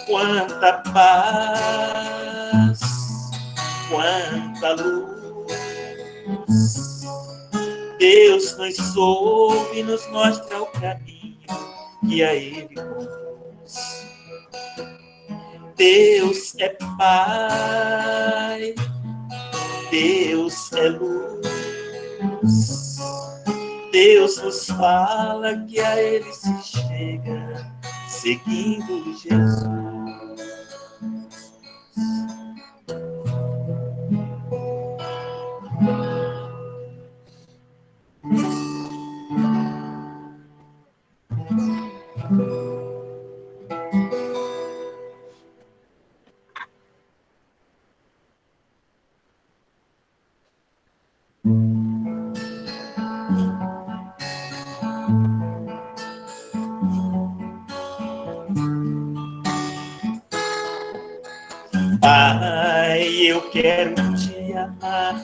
Quanta paz, quanta luz, Deus nos ouve e nos mostra o caminho que a Ele conduz. Deus é Pai, Deus é luz, Deus nos fala que a Ele se chega, seguindo Jesus. Pai, eu quero te amar,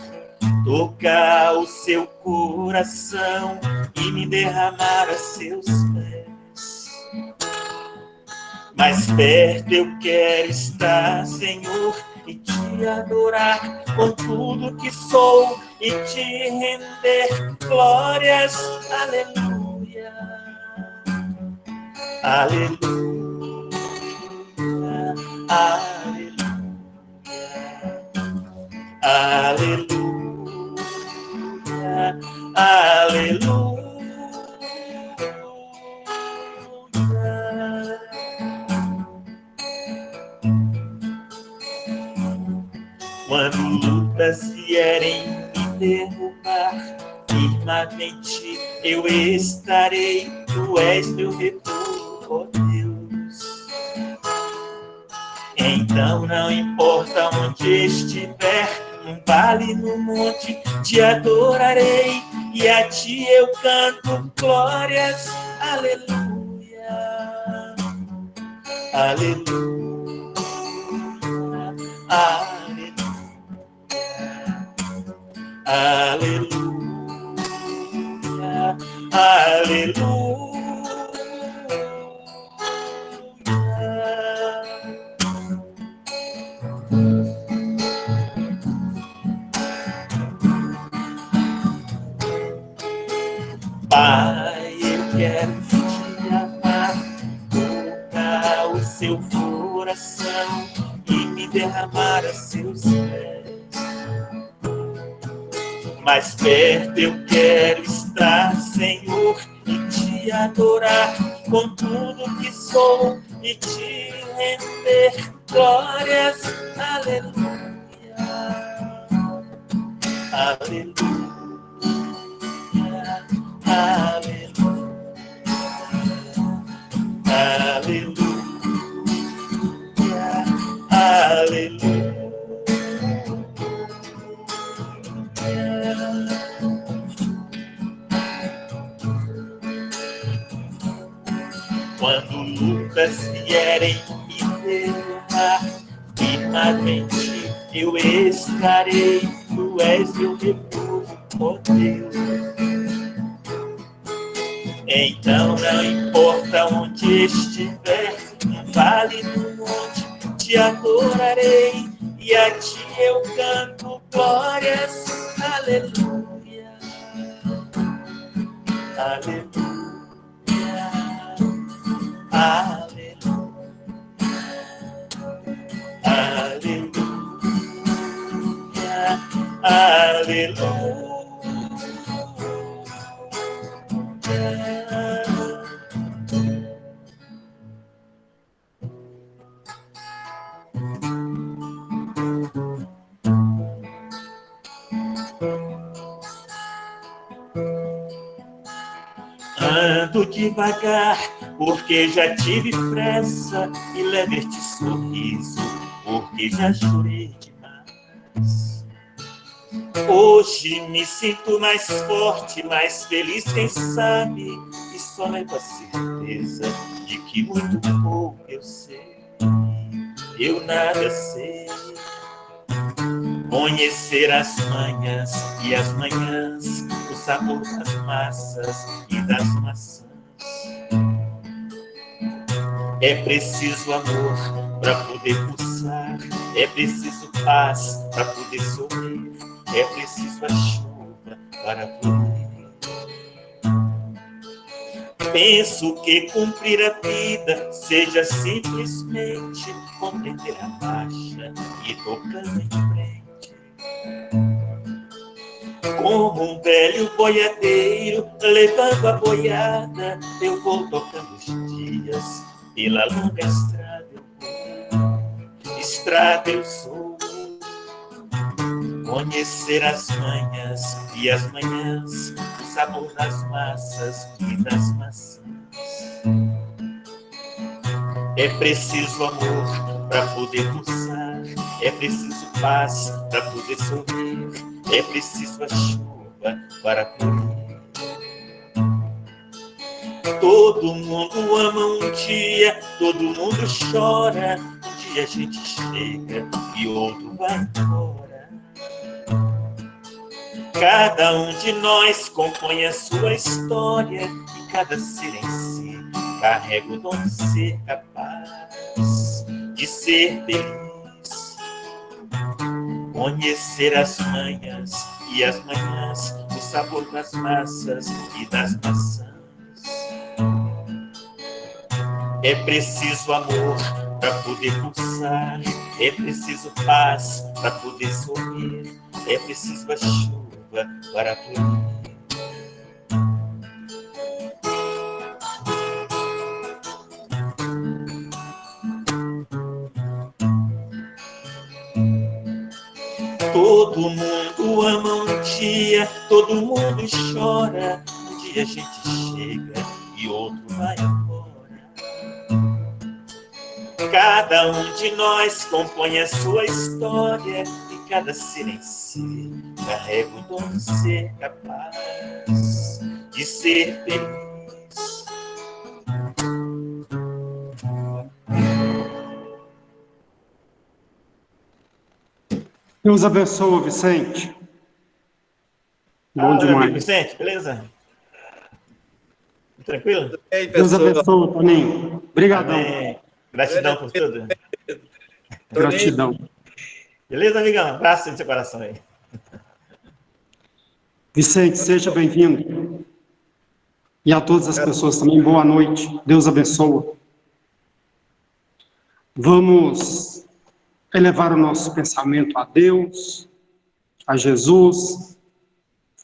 tocar o seu coração e me derramar a seus pés. Mais perto eu quero estar, Senhor, e te adorar com tudo que sou e te render glórias. Aleluia, aleluia, aleluia. Aleluia, aleluia. Quando lutas vierem me derrubar, firmemente eu estarei. Tu és meu refúgio, ó Deus. Então não importa onde estiver, no vale, no monte, te adorarei, e a ti eu canto glórias. Aleluia, aleluia, aleluia, aleluia, aleluia. Pai, eu quero te amar, tocar o seu coração e me derramar a seus pés. Mais perto eu quero estar, Senhor, e te adorar com tudo que sou e te render glórias. Aleluia, aleluia. Aleluia, aleluia, aleluia. Quando lutas vierem me derrubar, firmemente eu estarei. Tu és meu refúgio, ó Deus. Então não importa onde estiver, no vale, no monte, te adorarei, e a ti eu canto glórias. Aleluia, aleluia, aleluia, aleluia, aleluia. Ando devagar, porque já tive pressa, e leve este sorriso, porque já chorei demais. Hoje me sinto mais forte, mais feliz, quem sabe, e só levo a certeza de que muito pouco eu sei, eu nada sei. Conhecer as manhãs e as manhãs, o sabor das massas e das maçãs. É preciso amor para poder pulsar, é preciso paz para poder sorrir, é preciso a chuva para florir. Penso que cumprir a vida seja simplesmente compreender a marcha e tocando em frente. Como um velho boiadeiro levando a boiada, eu vou tocando os dias pela longa estrada. Estrada eu sou, conhecer as manhas e as manhãs, o sabor das massas e das maçãs. É preciso amor para poder pulsar, é preciso paz para poder sorrir, é preciso a chuva para florir. Todo mundo ama um dia, todo mundo chora, um dia a gente chega e outro vai embora. Cada um de nós compõe a sua história e cada ser em si carrega o dom de ser capaz de ser feliz. Conhecer as manhas e as manhãs, o sabor das massas e das maçãs. É preciso amor para poder pulsar, é preciso paz para poder sorrir, é preciso a chuva para florir. Todo mundo ama um dia, todo mundo chora, um dia a gente chega e outro vai embora. Cada um de nós compõe a sua história e cada ser em si carrega o dom de ser capaz de ser feliz. Deus abençoe, Vicente. Bom demais. Meu amigo Vicente, beleza? Tranquilo? Ei, Deus abençoe, Toninho. Obrigadão. Amém. Gratidão por tudo. Gratidão. Beleza, amigão? Um abraço no seu coração aí. Vicente, seja bem-vindo. E a todas as pessoas também, boa noite. Deus abençoe. Vamos elevar o nosso pensamento a Deus, a Jesus,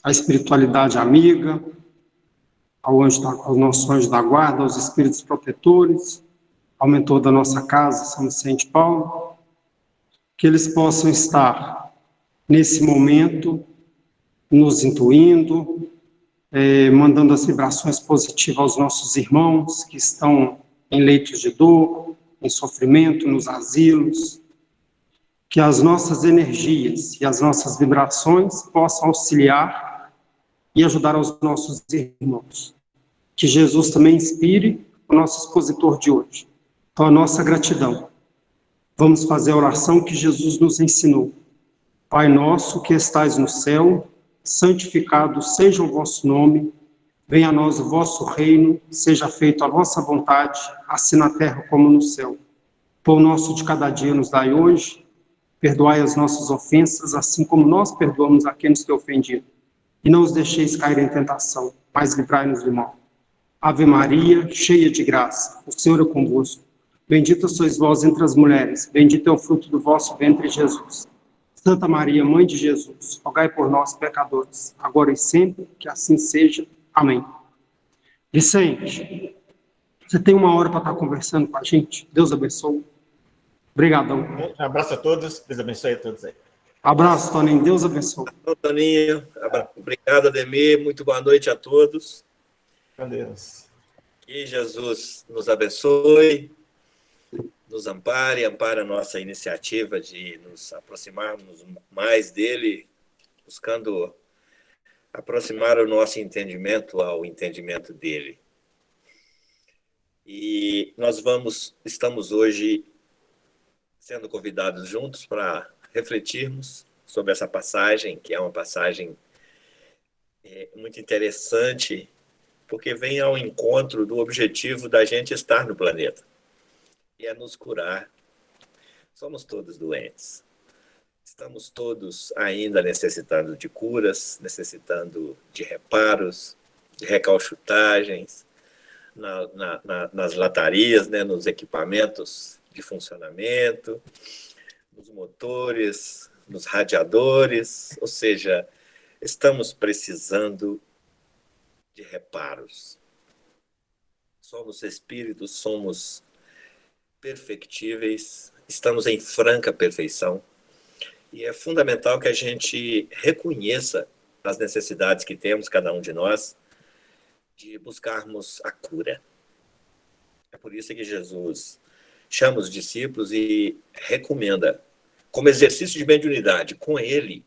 à espiritualidade amiga, ao nosso anjo da guarda, aos espíritos protetores, ao mentor da nossa casa, São Vicente Paulo, que eles possam estar, nesse momento, nos intuindo, mandando as vibrações positivas aos nossos irmãos que estão em leitos de dor, em sofrimento, nos asilos, que as nossas energias e as nossas vibrações possam auxiliar e ajudar aos nossos irmãos. Que Jesus também inspire o nosso expositor de hoje. Então, a nossa gratidão. Vamos fazer a oração que Jesus nos ensinou. Pai nosso que estais no céu, santificado seja o vosso nome, venha a nós o vosso reino, seja feita a vossa vontade, assim na terra como no céu. Pão nosso de cada dia nos dai hoje, perdoai as nossas ofensas, assim como nós perdoamos a quem nos tem ofendido. E não os deixeis cair em tentação, mas livrai-nos do mal. Ave Maria, cheia de graça, o Senhor é convosco. Bendita sois vós entre as mulheres, bendito é o fruto do vosso ventre, Jesus. Santa Maria, Mãe de Jesus, rogai por nós, pecadores, agora e sempre, que assim seja. Amém. Vicente, você tem uma hora para estar conversando com a gente? Deus abençoe. Obrigadão. Um abraço a todos, Deus abençoe a todos aí. Abraço, Toninho, Deus abençoe. Toninho, obrigado, Ademir, muito boa noite a todos. Com Deus. Que Jesus nos abençoe, nos ampare a nossa iniciativa de nos aproximarmos mais dele, buscando aproximar o nosso entendimento ao entendimento dele. E nós estamos hoje sendo convidados juntos para refletirmos sobre essa passagem, que é uma passagem muito interessante, porque vem ao encontro do objetivo da gente estar no planeta. e a nos curar. Somos todos doentes. Estamos todos ainda necessitando de curas, necessitando de reparos, de recalchutagens, nas latarias, né, nos equipamentos de funcionamento, nos motores, nos radiadores, ou seja, estamos precisando de reparos. Somos espíritos, somos perfectíveis, estamos em franca perfeição e é fundamental que a gente reconheça as necessidades que temos, cada um de nós, de buscarmos a cura. É por isso que Jesus chama os discípulos e recomenda, como exercício de mediunidade, com ele,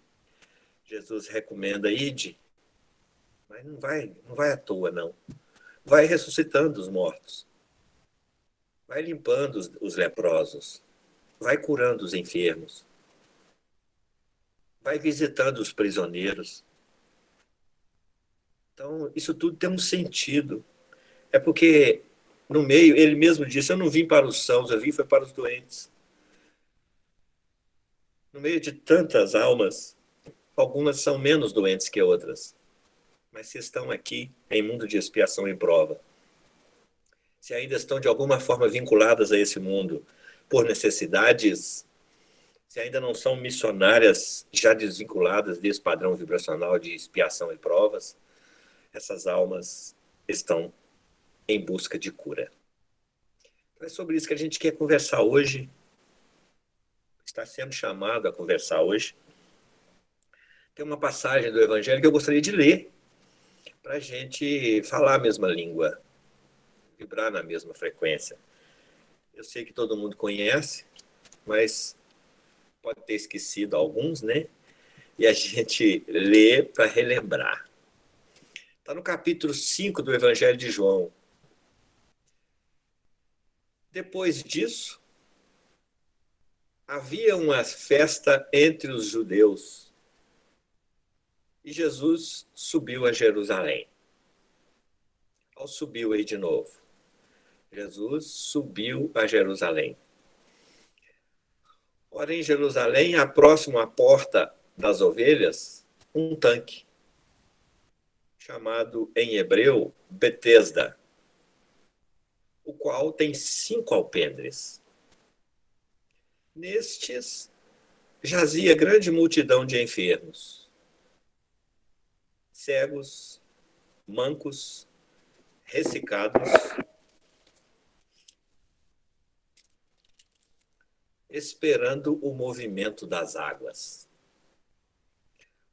Jesus recomenda: ide, mas não vai à toa, não. Vai ressuscitando os mortos, vai limpando os leprosos, vai curando os enfermos, vai visitando os prisioneiros. Então, isso tudo tem um sentido. É porque, no meio, ele mesmo disse: eu não vim para os sãos, eu vim foi para os doentes. No meio de tantas almas, algumas são menos doentes que outras, mas se estão aqui em mundo de expiação e prova, se ainda estão de alguma forma vinculadas a esse mundo por necessidades, se ainda não são missionárias já desvinculadas desse padrão vibracional de expiação e provas, essas almas estão em busca de cura. Então é sobre isso que a gente quer conversar hoje, está sendo chamado a conversar hoje. Tem uma passagem do Evangelho que eu gostaria de ler, para a gente falar a mesma língua, vibrar na mesma frequência. Eu sei que todo mundo conhece, mas pode ter esquecido alguns, né? E a gente lê para relembrar. Está no capítulo 5 do Evangelho de João. Depois disso, havia uma festa entre os judeus e Jesus subiu a Jerusalém. Subiu aí de novo. Jesus subiu a Jerusalém. Ora, em Jerusalém, próximo à porta das ovelhas, um tanque, chamado em hebreu Betesda, o qual tem 5 alpendres. Nestes jazia grande multidão de enfermos, cegos, mancos, ressecados, esperando o movimento das águas.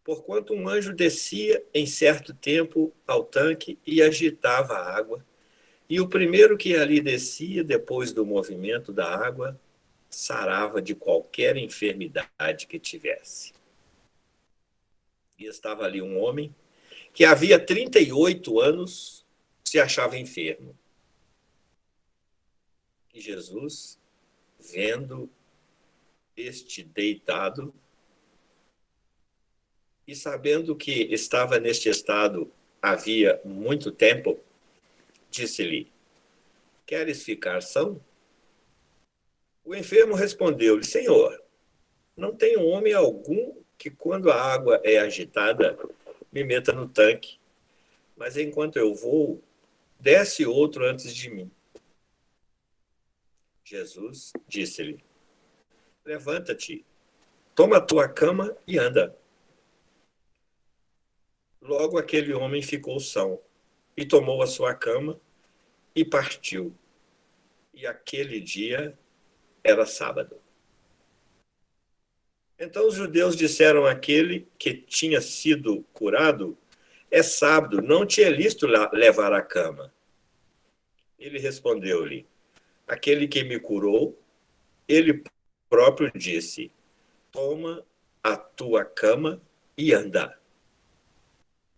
Porquanto um anjo descia em certo tempo ao tanque e agitava a água, e o primeiro que ali descia, depois do movimento da água, sarava de qualquer enfermidade que tivesse. E estava ali um homem que havia 38 anos se achava enfermo. E Jesus, vendo este deitado, e sabendo que estava neste estado havia muito tempo, disse-lhe: queres ficar são? O enfermo respondeu-lhe: Senhor, não tenho homem algum que, quando a água é agitada, me meta no tanque, mas enquanto eu vou, desce outro antes de mim. Jesus disse-lhe: levanta-te, toma a tua cama e anda. Logo aquele homem ficou são, e tomou a sua cama e partiu. E aquele dia era sábado. Então os judeus disseram àquele que tinha sido curado: é sábado, não te é lícito levar a cama. Ele respondeu-lhe: aquele que me curou, ele próprio disse: toma a tua cama e anda.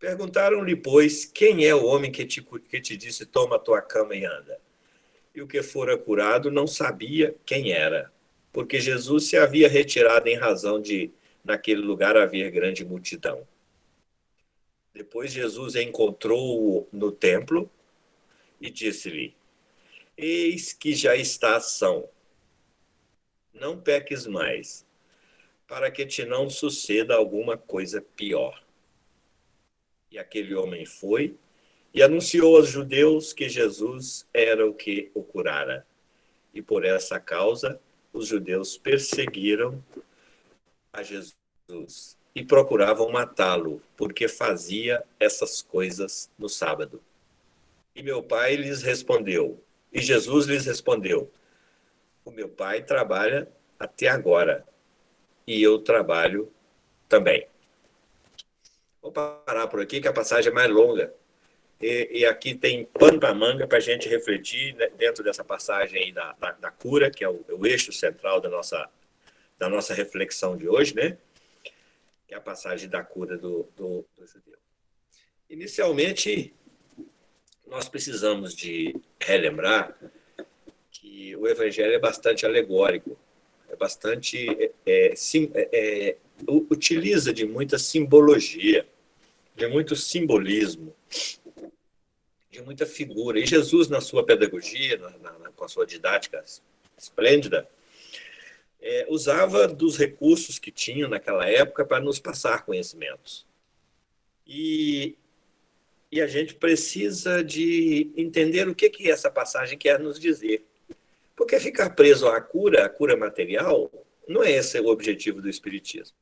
Perguntaram-lhe, pois, quem é o homem que te disse: toma a tua cama e anda? E o que fora curado não sabia quem era, porque Jesus se havia retirado em razão de, naquele lugar, haver grande multidão. Depois Jesus encontrou-o no templo e disse-lhe: eis que já está ação. Não peques mais, para que te não suceda alguma coisa pior. E aquele homem foi e anunciou aos judeus que Jesus era o que o curara. E por essa causa, os judeus perseguiram a Jesus e procuravam matá-lo, porque fazia essas coisas no sábado. E meu pai lhes respondeu, e Jesus lhes respondeu, o meu pai trabalha até agora, e eu trabalho também. Vou parar por aqui, que a passagem é mais longa. E aqui tem pano para manga para a gente refletir, né, dentro dessa passagem aí da cura, que é o eixo central da nossa reflexão de hoje, né? Que é a passagem da cura do judeu. Inicialmente, nós precisamos de relembrar que o Evangelho é bastante alegórico, é bastante utiliza de muita simbologia, de muito simbolismo, de muita figura. E Jesus, na sua pedagogia, com a sua didática esplêndida, usava dos recursos que tinha naquela época para nos passar conhecimentos. E a gente precisa de entender o que essa passagem quer nos dizer. Porque ficar preso à cura material, não é esse o objetivo do Espiritismo.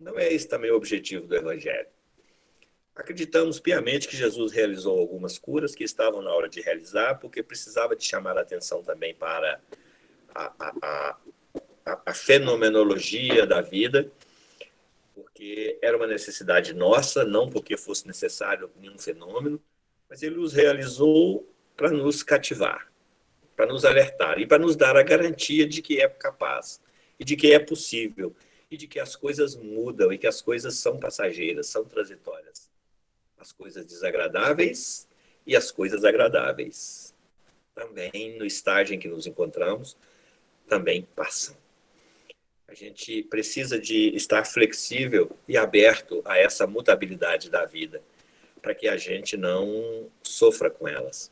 Não é esse também o objetivo do Evangelho. Acreditamos piamente que Jesus realizou algumas curas que estavam na hora de realizar, porque precisava de chamar a atenção também para a fenomenologia da vida, porque era uma necessidade nossa, não porque fosse necessário nenhum fenômeno, mas ele os realizou para nos cativar, para nos alertar e para nos dar a garantia de que é capaz, e de que é possível, e de que as coisas mudam, e que as coisas são passageiras, são transitórias. As coisas desagradáveis e as coisas agradáveis. Também, no estágio em que nos encontramos, também passam. A gente precisa de estar flexível e aberto a essa mutabilidade da vida, para que a gente não sofra com elas.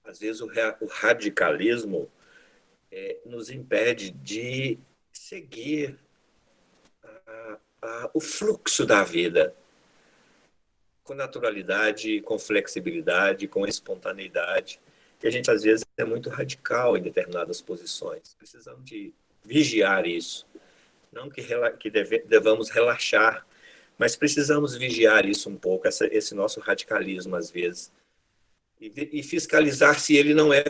Às vezes, o radicalismo nos impede de seguir o fluxo da vida, com naturalidade, com flexibilidade, com espontaneidade. E a gente, às vezes, é muito radical em determinadas posições. Precisamos de vigiar isso. Não que devamos relaxar, mas precisamos vigiar isso um pouco, esse nosso radicalismo, às vezes. E fiscalizar se ele não é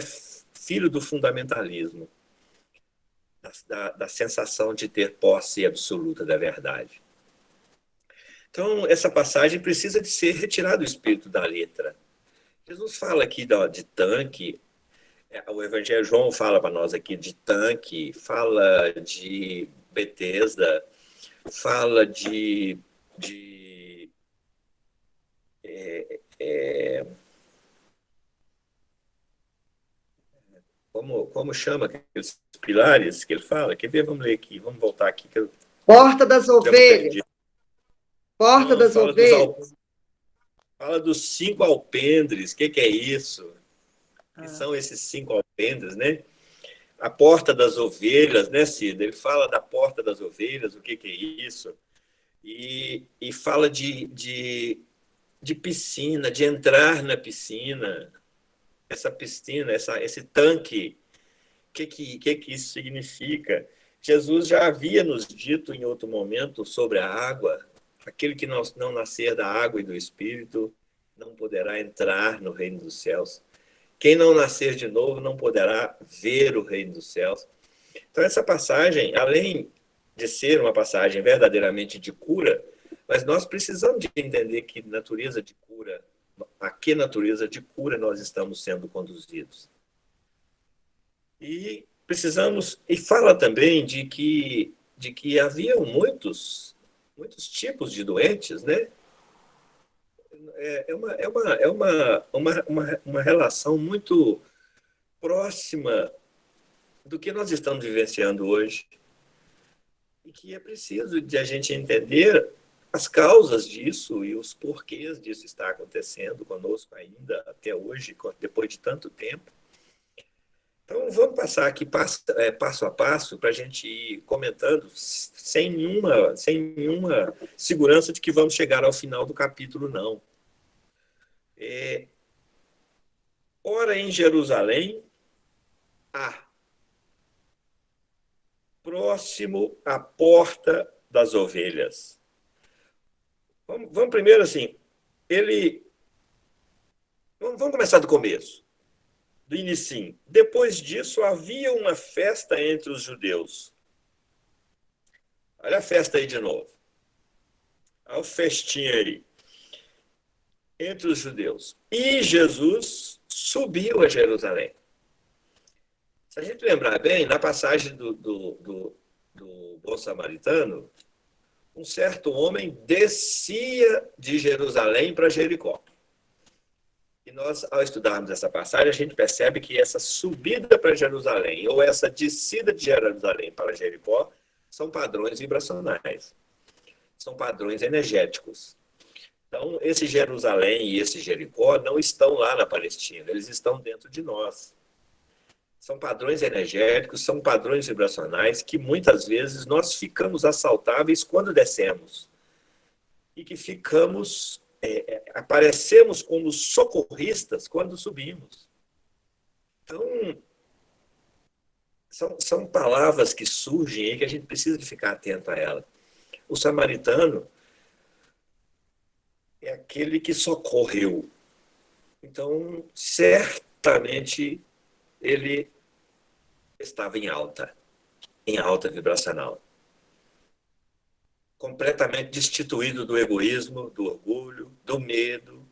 filho do fundamentalismo, da sensação de ter posse absoluta da verdade. Então, essa passagem precisa de ser retirada do espírito da letra. Jesus fala aqui de tanque, o Evangelho João fala para nós aqui de tanque, fala de Betesda, fala como chama aqueles pilares que ele fala? Quer ver? Vamos ler aqui, vamos voltar aqui. Porta das Ovelhas. Porta das Ovelhas. Fala dos 5 alpendres. O que é isso? Que são esses 5 alpendres, né? A porta das ovelhas, né, Cida? Ele fala da porta das ovelhas, o que é isso? E fala de piscina, de entrar na piscina. Essa piscina, esse tanque, o que isso significa? Jesus já havia nos dito em outro momento sobre a água. Aquele que não nascer da água e do Espírito não poderá entrar no reino dos céus. Quem não nascer de novo não poderá ver o reino dos céus. Então, essa passagem, além de ser uma passagem verdadeiramente de cura, mas nós precisamos de entender que natureza de cura, a que natureza de cura nós estamos sendo conduzidos. E precisamos, e fala também de que haviam muitos tipos de doentes, né? É uma relação muito próxima do que nós estamos vivenciando hoje. E que é preciso de a gente entender as causas disso e os porquês disso estar acontecendo conosco ainda até hoje, depois de tanto tempo. Então, vamos passar aqui passo a passo para a gente ir comentando sem nenhuma segurança de que vamos chegar ao final do capítulo, não. Ora, em Jerusalém, próximo à porta das ovelhas. Vamos primeiro assim, vamos começar do começo, do início. Depois disso, havia uma festa entre os judeus. Olha a festa aí de novo. Olha o festinha aí. Entre os judeus. E Jesus subiu a Jerusalém. Se a gente lembrar bem, na passagem do bom samaritano, um certo homem descia de Jerusalém para Jericó. E nós, ao estudarmos essa passagem, a gente percebe que essa subida para Jerusalém ou essa descida de Jerusalém para Jericó são padrões vibracionais, são padrões energéticos. Então, esse Jerusalém e esse Jericó não estão lá na Palestina, eles estão dentro de nós. São padrões energéticos, são padrões vibracionais que muitas vezes nós ficamos assaltáveis quando descemos. E que aparecemos como socorristas quando subimos. Então, são palavras que surgem aí que a gente precisa de ficar atento a ela. O samaritano é aquele que socorreu. Então, certamente, ele estava em alta vibracional. Completamente destituído do egoísmo, do orgulho, do medo,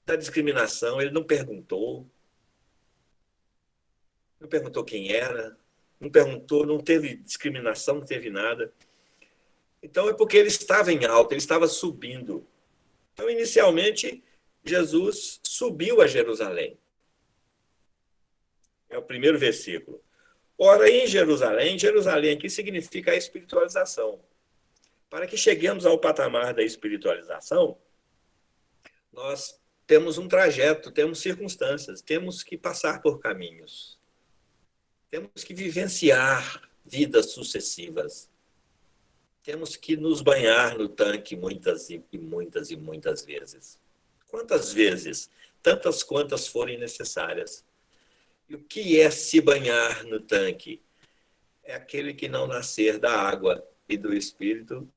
da discriminação. Ele não perguntou quem era, não teve discriminação, não teve nada. Então, é porque ele estava em alta, ele estava subindo. Então, inicialmente, Jesus subiu a Jerusalém. É o primeiro versículo. Ora, em Jerusalém aqui significa a espiritualização. Para que cheguemos ao patamar da espiritualização, nós temos um trajeto, temos circunstâncias, temos que passar por caminhos. Temos que vivenciar vidas sucessivas. Temos que nos banhar no tanque muitas e muitas vezes. Quantas vezes? Tantas quantas forem necessárias. E o que é se banhar no tanque? É aquele que não nascer da água e do Espírito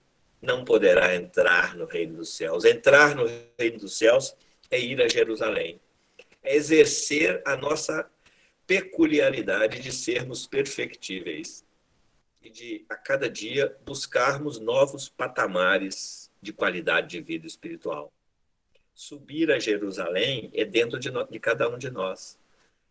não poderá entrar no reino dos céus. Entrar no reino dos céus é ir a Jerusalém. É exercer a nossa peculiaridade de sermos perfectíveis. E de, a cada dia, buscarmos novos patamares de qualidade de vida espiritual. Subir a Jerusalém é dentro de cada um de nós.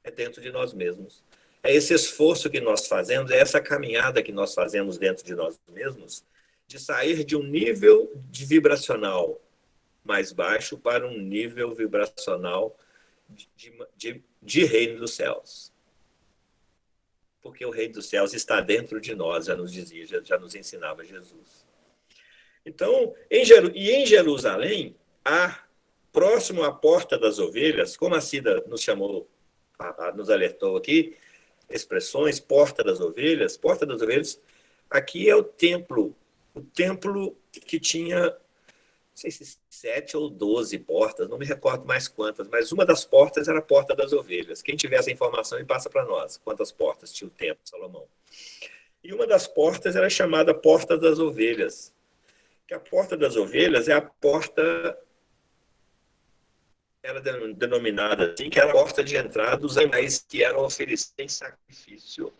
É dentro de nós mesmos. É esse esforço que nós fazemos, é essa caminhada que nós fazemos dentro de nós mesmos, de sair de um nível de vibracional mais baixo para um nível vibracional de reino dos céus. Porque o reino dos céus está dentro de nós, já nos dizia, já nos ensinava Jesus. Então, em Jerusalém, próximo à porta das ovelhas, como a Cida nos chamou, nos alertou aqui, expressões, porta das ovelhas, aqui é o templo que tinha, não sei se 7 ou 12 portas, não me recordo mais quantas, mas uma das portas era a porta das ovelhas. Quem tiver essa informação, ele passa para nós, quantas portas tinha o templo de Salomão. E uma das portas era chamada Porta das Ovelhas, que a Porta das Ovelhas é a porta, era denominada assim, que era a porta de entrada dos animais que eram oferecidos em sacrifício.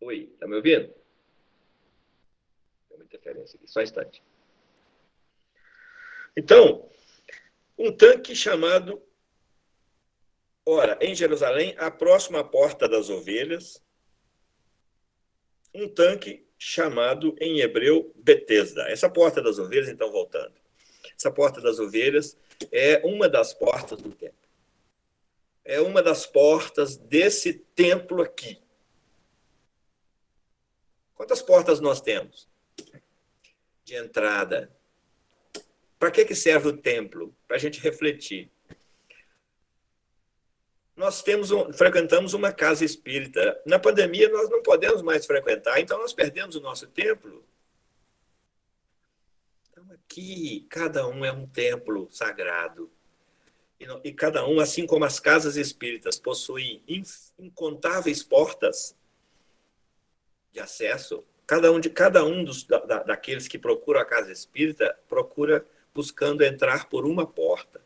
Oi, tá me ouvindo? Tem uma interferência aqui, só um instante. Então, um tanque chamado, ora, em Jerusalém, a próxima porta das ovelhas, um tanque chamado, em hebreu, Betesda. Essa porta das ovelhas, então, voltando. Essa porta das ovelhas é uma das portas do templo. É uma das portas desse templo aqui. Quantas portas nós temos de entrada? Para que serve o templo? Para a gente refletir. Nós frequentamos uma casa espírita. Na pandemia, nós não podemos mais frequentar, então nós perdemos o nosso templo. Então, aqui, cada um é um templo sagrado. E cada um, assim como as casas espíritas, possuem incontáveis portas de acesso. Cada um daqueles que procuram a casa espírita procura buscando entrar por uma porta.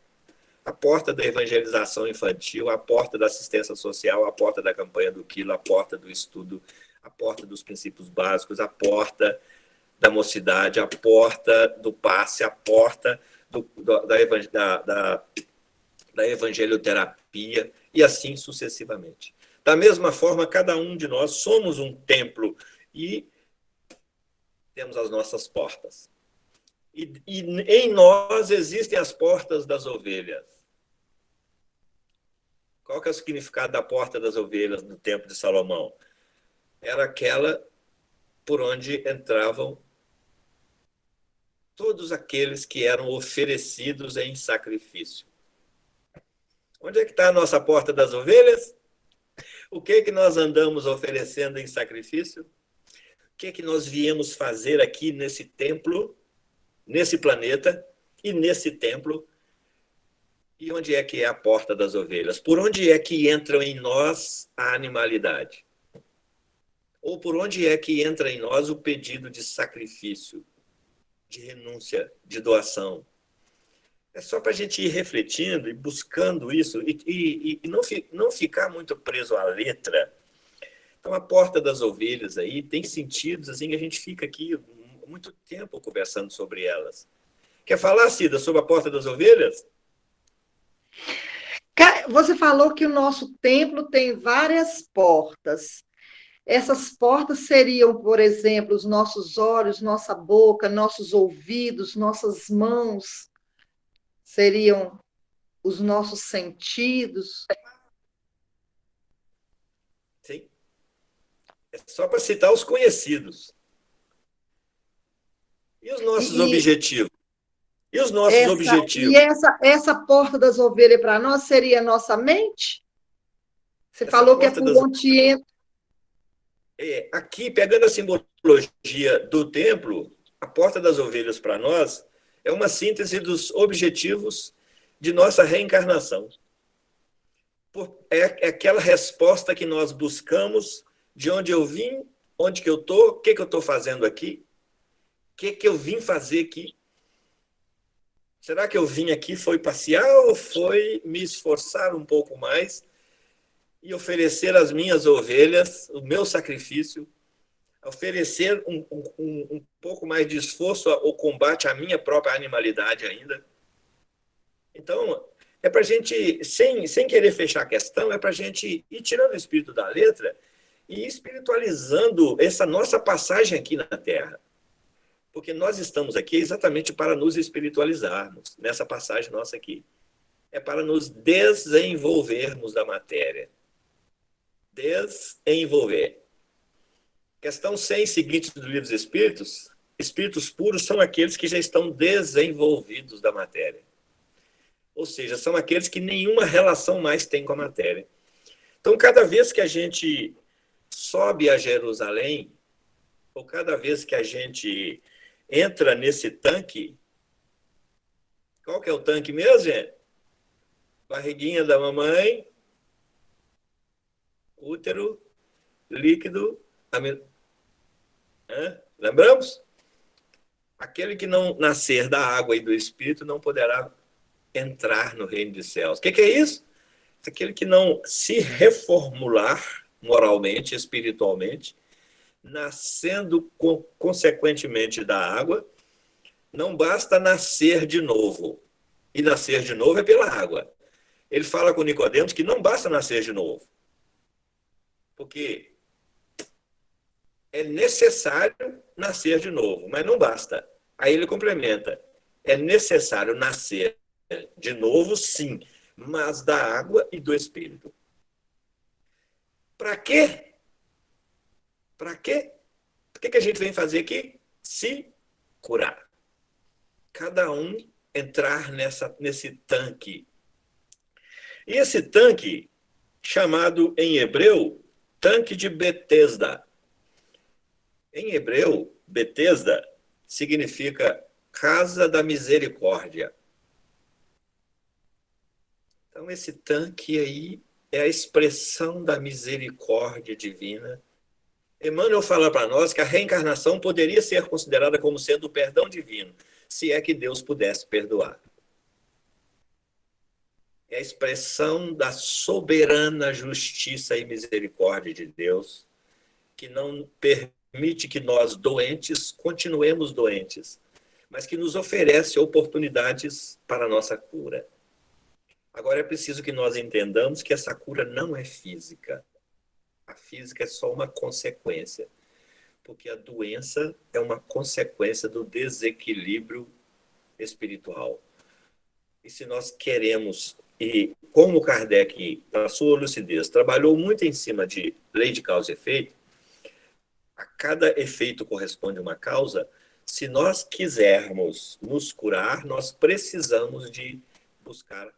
A porta da evangelização infantil, a porta da assistência social, a porta da campanha do quilo, a porta do estudo, a porta dos princípios básicos, a porta da mocidade, a porta do passe, a porta da evangelioterapia, e assim sucessivamente. Da mesma forma, cada um de nós somos um templo e temos as nossas portas. E em nós existem as portas das ovelhas. Qual que é o significado da porta das ovelhas no tempo de Salomão? Era aquela por onde entravam todos aqueles que eram oferecidos em sacrifício. Onde é que está a nossa porta das ovelhas? O que é que nós andamos oferecendo em sacrifício? O que é que nós viemos fazer aqui nesse templo, nesse planeta e nesse templo? E onde é que é a porta das ovelhas? Por onde é que entram em nós a animalidade? Ou por onde é que entra em nós o pedido de sacrifício, de renúncia, de doação? É só para a gente ir refletindo e buscando isso e não ficar muito preso à letra. Então, a porta das ovelhas aí tem sentidos assim que a gente fica aqui muito tempo conversando sobre elas. Quer falar, Cida, sobre a porta das ovelhas? Você falou que o nosso templo tem várias portas. Essas portas seriam, por exemplo, os nossos olhos, nossa boca, nossos ouvidos, nossas mãos, seriam os nossos sentidos. Sim. É só para citar os conhecidos. E os nossos objetivos? E os nossos objetivos? E essa porta das ovelhas para nós seria a nossa mente? Você falou que é por onde entra. Aqui, pegando a simbologia do templo, a porta das ovelhas para nós é uma síntese dos objetivos de nossa reencarnação. É aquela resposta que nós buscamos de onde eu vim, onde que eu estou, o que eu estou fazendo aqui, o que eu vim fazer aqui. Será que eu vim aqui foi passear ou foi me esforçar um pouco mais e oferecer às minhas ovelhas o meu sacrifício, oferecer um pouco mais de esforço ao combate à minha própria animalidade ainda? Então, é para a gente, sem querer fechar a questão, é para a gente ir tirando o espírito da letra e espiritualizando essa nossa passagem aqui na Terra. Porque nós estamos aqui exatamente para nos espiritualizarmos, nessa passagem nossa aqui. É para nos desenvolvermos da matéria. Desenvolver. Questão 100 seguinte do Livro dos Espíritos: espíritos puros são aqueles que já estão desenvolvidos da matéria. Ou seja, são aqueles que nenhuma relação mais têm com a matéria. Então, cada vez que a gente sobe a Jerusalém, ou cada vez que a gente entra nesse tanque, qual que é o tanque mesmo, gente? Barriguinha da mamãe, útero, líquido, lembramos? Aquele que não nascer da água e do Espírito não poderá entrar no reino dos céus. O que é isso? Aquele que não se reformular moralmente, espiritualmente, nascendo consequentemente da água, não basta nascer de novo. E nascer de novo é pela água. Ele fala com Nicodemos que não basta nascer de novo. Porque é necessário nascer de novo, mas não basta. Aí ele complementa: é necessário nascer de novo, sim, mas da água e do Espírito. Para quê? Para quê? que a gente vem fazer aqui? Se curar. Cada um entrar nesse tanque. E esse tanque, chamado em hebreu, tanque de Betesda. Em hebreu, Betesda significa casa da misericórdia. Então, esse tanque aí é a expressão da misericórdia divina. Emmanuel fala para nós que a reencarnação poderia ser considerada como sendo o perdão divino, se é que Deus pudesse perdoar. É a expressão da soberana justiça e misericórdia de Deus, que não permite que nós, doentes, continuemos doentes, mas que nos oferece oportunidades para a nossa cura. Agora é preciso que nós entendamos que essa cura não é física. A física é só uma consequência, porque a doença é uma consequência do desequilíbrio espiritual. E se nós queremos, e como Kardec, na sua lucidez, trabalhou muito em cima de lei de causa e efeito, a cada efeito corresponde uma causa. Se nós quisermos nos curar, nós precisamos de buscar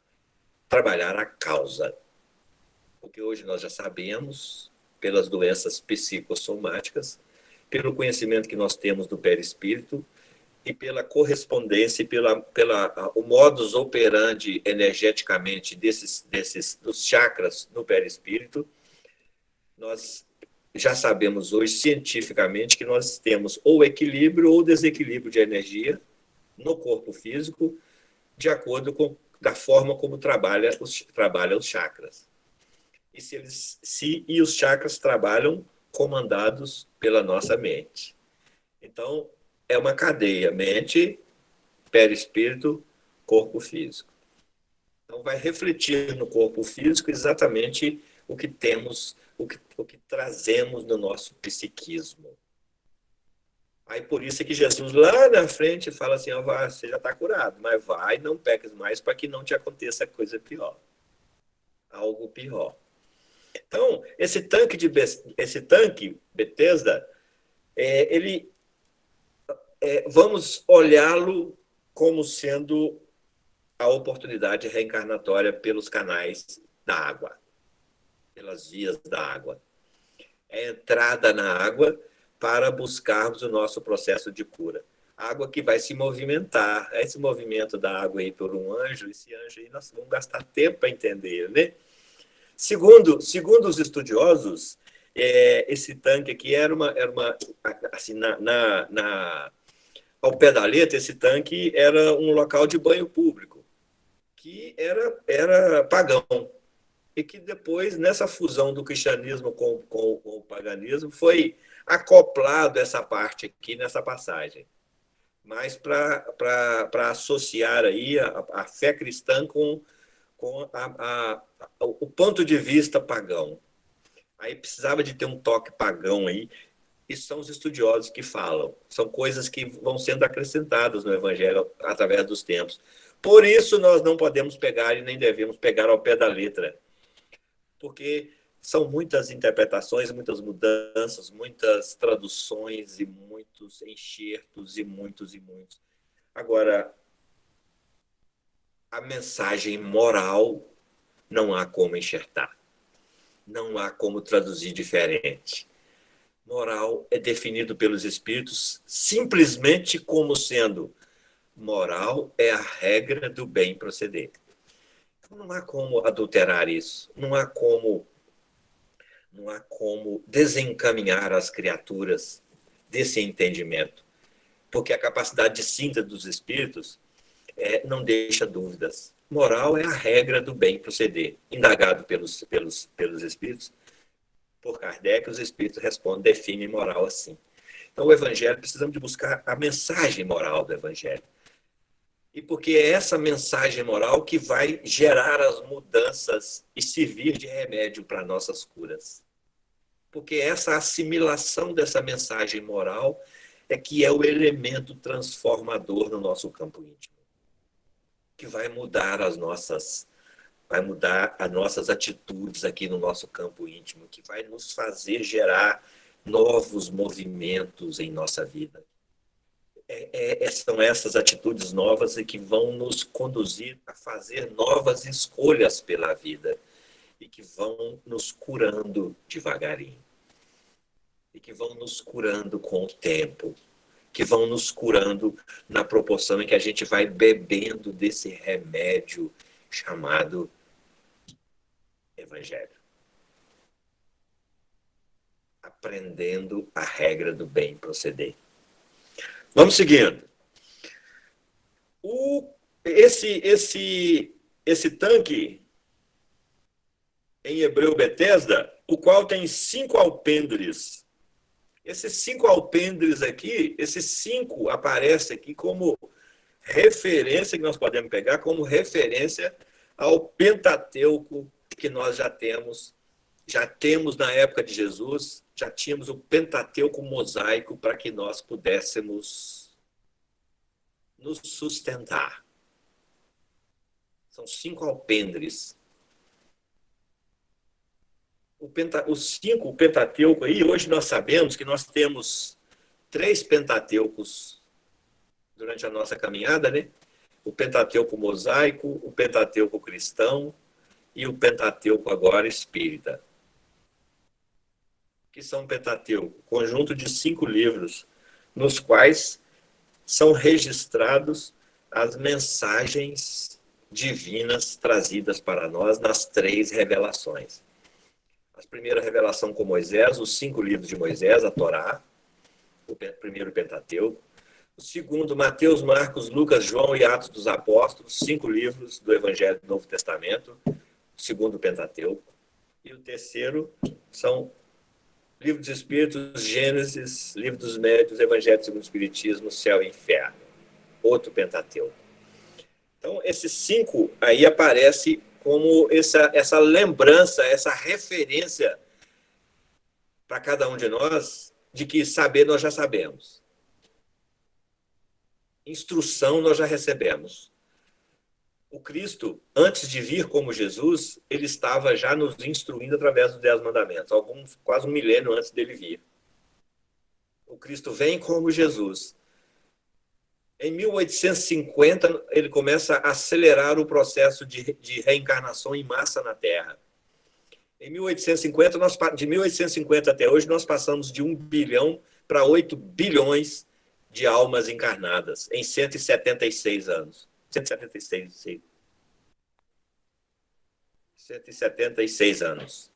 trabalhar a causa. Porque hoje nós já sabemos, pelas doenças psicossomáticas, pelo conhecimento que nós temos do perispírito e pela correspondência e o modus operandi energeticamente dos chakras no perispírito, nós já sabemos hoje cientificamente que nós temos ou equilíbrio ou desequilíbrio de energia no corpo físico, de acordo com da forma como trabalha os chakras. E os chakras trabalham comandados pela nossa mente. Então, é uma cadeia: mente, perispírito, corpo físico. Então, vai refletir no corpo físico exatamente o que temos, o que trazemos no nosso psiquismo. Aí, por isso é que Jesus, lá na frente, fala assim: você já está curado, mas vai, não peques mais para que não te aconteça coisa pior. Algo pior. Então, esse tanque Betesda, vamos olhá-lo como sendo a oportunidade reencarnatória pelos canais da água, pelas vias da água. É a entrada na água para buscarmos o nosso processo de cura. Água que vai se movimentar. Esse movimento da água aí por um anjo, esse anjo aí nós vamos gastar tempo para entender, né? Segundo os estudiosos, esse tanque aqui era uma assim, ao pé da letra, esse tanque era um local de banho público, que era pagão, e que depois, nessa fusão do cristianismo com o paganismo, foi acoplado essa parte aqui nessa passagem, mas para associar aí a fé cristã com o ponto de vista pagão. Aí precisava de ter um toque pagão aí, e são os estudiosos que falam. São coisas que vão sendo acrescentadas no Evangelho através dos tempos. Por isso nós não podemos pegar e nem devemos pegar ao pé da letra, porque são muitas interpretações, muitas mudanças, muitas traduções e muitos enxertos e muitos. Agora, a mensagem moral não há como enxertar. Não há como traduzir diferente. Moral é definido pelos espíritos simplesmente como sendo: moral é a regra do bem proceder. Então, não há como adulterar isso. Não há como desencaminhar as criaturas desse entendimento. Porque a capacidade de síntese dos espíritos não deixa dúvidas. Moral é a regra do bem proceder. Indagado pelos espíritos, por Kardec, os espíritos respondem, definem moral assim. Então, o Evangelho, precisamos de buscar a mensagem moral do Evangelho. E porque é essa mensagem moral que vai gerar as mudanças e servir de remédio para nossas curas. Porque essa assimilação dessa mensagem moral é que é o elemento transformador no nosso campo íntimo, que vai mudar as nossas atitudes aqui no nosso campo íntimo, que vai nos fazer gerar novos movimentos em nossa vida. São essas atitudes novas que vão nos conduzir a fazer novas escolhas pela vida e que vão nos curando devagarinho. E que vão nos curando com o tempo, que vão nos curando na proporção em que a gente vai bebendo desse remédio chamado Evangelho. Aprendendo a regra do bem proceder. Vamos seguindo. Esse tanque, em hebreu Betesda, o qual tem 5 alpendres. Esses 5 alpendres aqui, esses 5 aparecem aqui como referência, que nós podemos pegar como referência ao Pentateuco que nós já temos na época de Jesus, já tínhamos o Pentateuco mosaico para que nós pudéssemos nos sustentar. São 5 alpendres. O Pentateuco aí, hoje nós sabemos que nós temos 3 Pentateucos durante a nossa caminhada, né? O Pentateuco mosaico, o Pentateuco cristão e o Pentateuco agora espírita. Que são o Pentateuco? Conjunto de 5 livros, nos quais são registrados as mensagens divinas trazidas para nós nas 3 revelações. A primeira revelação com Moisés, os 5 livros de Moisés, a Torá, o primeiro Pentateuco. O segundo, Mateus, Marcos, Lucas, João e Atos dos Apóstolos, 5 livros do Evangelho do Novo Testamento, o segundo Pentateuco. E o terceiro são Livro dos Espíritos, Gênesis, Livro dos Médiuns, Evangelho segundo o Espiritismo, Céu e Inferno, outro Pentateuco. Então, esses 5 aí aparecem como essa lembrança, essa referência para cada um de nós de que saber nós já sabemos. Instrução nós já recebemos. O Cristo, antes de vir como Jesus, ele estava já nos instruindo através dos 10 mandamentos, quase 1 milênio antes dele vir. O Cristo vem como Jesus. Em 1850, ele começa a acelerar o processo de reencarnação em massa na Terra. Em 1850, de 1850 até hoje, nós passamos de 1 bilhão para 8 bilhões de almas encarnadas, em 176 anos. 176 anos.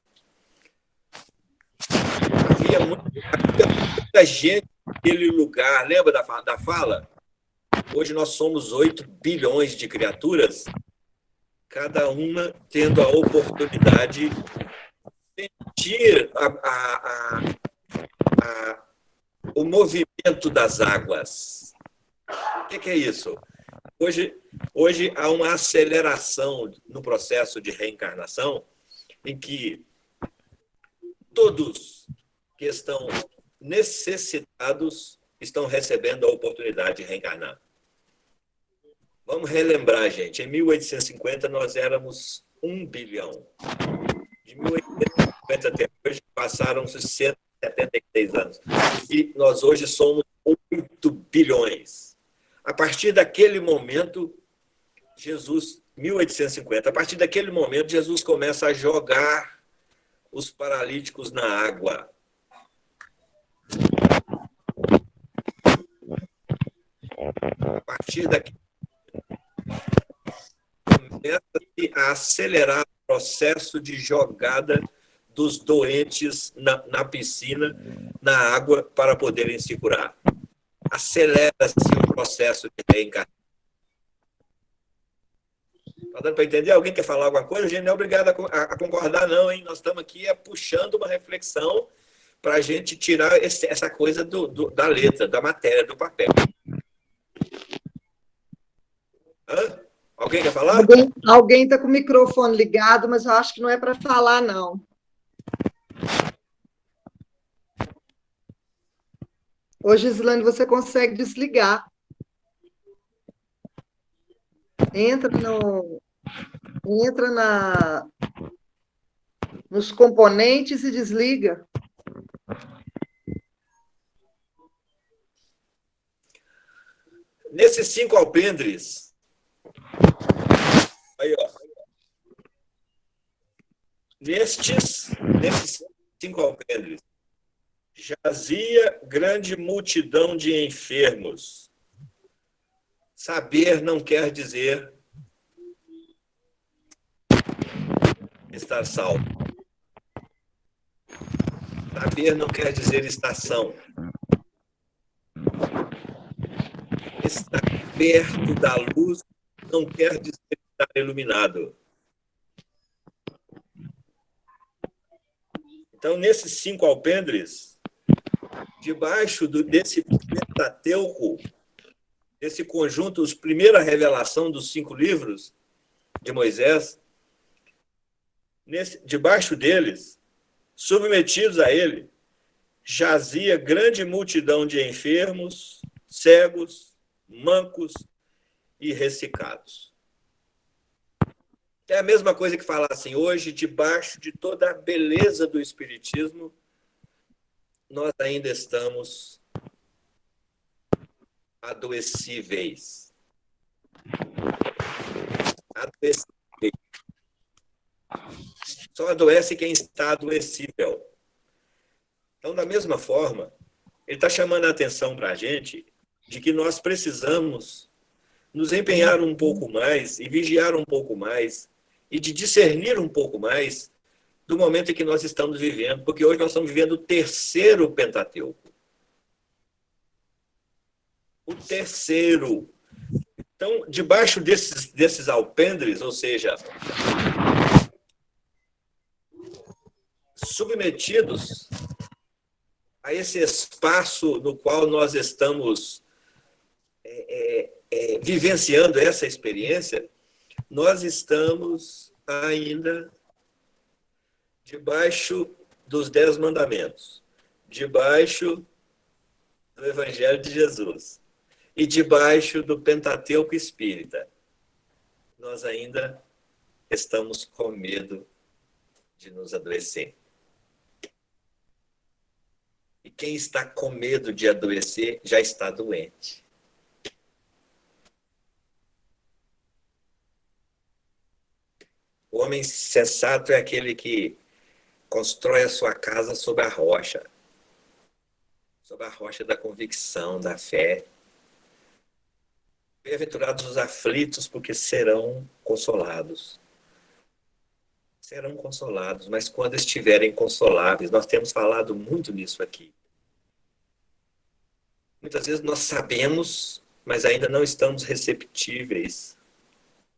Havia muita gente naquele lugar. Lembra da fala? Hoje nós somos 8 bilhões de criaturas, cada uma tendo a oportunidade de sentir o movimento das águas. O que é isso? Hoje há uma aceleração no processo de reencarnação em que todos que estão necessitados estão recebendo a oportunidade de reencarnar. Vamos relembrar, gente. Em 1850, nós éramos 1 bilhão. De 1850 até hoje, passaram-se 176 anos. E nós hoje somos 8 bilhões. A partir daquele momento, 1850, a partir daquele momento, Jesus começa a jogar os paralíticos na água. A partir daqui, começa a acelerar o processo de jogada dos doentes na piscina, na água, para poderem se curar. Acelera-se o processo de reencarnação. Está dando para entender? Alguém quer falar alguma coisa? A gente não é obrigado a concordar, não, hein? Nós estamos aqui puxando uma reflexão para a gente tirar essa coisa da letra, da matéria, do papel. Hã? Alguém quer falar? Alguém está com o microfone ligado, mas eu acho que não é para falar, não. Ô, Gislane, você consegue desligar. Entra nos componentes e desliga. nesses 5 alpendres, aí, ó, nesses 5 alpendres, jazia grande multidão de enfermos. Saber não quer dizer estar salvo. Saber não quer dizer estar são. Estar perto da luz não quer dizer estar iluminado. Então, nesses 5 alpendres, debaixo desse Pentateuco, desse conjunto, a primeira revelação dos 5 livros de Moisés, debaixo deles, submetidos a ele, jazia grande multidão de enfermos, cegos, mancos e ressecados. É a mesma coisa que falar assim, hoje, debaixo de toda a beleza do Espiritismo, nós ainda estamos adoecíveis. Adoecíveis. Só adoece quem está adoecível. Então, da mesma forma, ele está chamando a atenção para a gente de que nós precisamos nos empenhar um pouco mais e vigiar um pouco mais e de discernir um pouco mais do momento em que nós estamos vivendo, porque hoje nós estamos vivendo o 3º Pentateuco. O 3º. Então, debaixo desses alpendres, ou seja, submetidos a esse espaço no qual nós estamos vivenciando essa experiência, nós estamos ainda debaixo dos 10 mandamentos, debaixo do Evangelho de Jesus e debaixo do Pentateuco Espírita. Nós ainda estamos com medo de nos adoecer. E quem está com medo de adoecer já está doente. O homem sensato é aquele que constrói a sua casa sobre a rocha da convicção, da fé. Bem-aventurados os aflitos, porque serão consolados. Serão consolados, mas quando estiverem consoláveis, nós temos falado muito nisso aqui. Muitas vezes nós sabemos, mas ainda não estamos receptíveis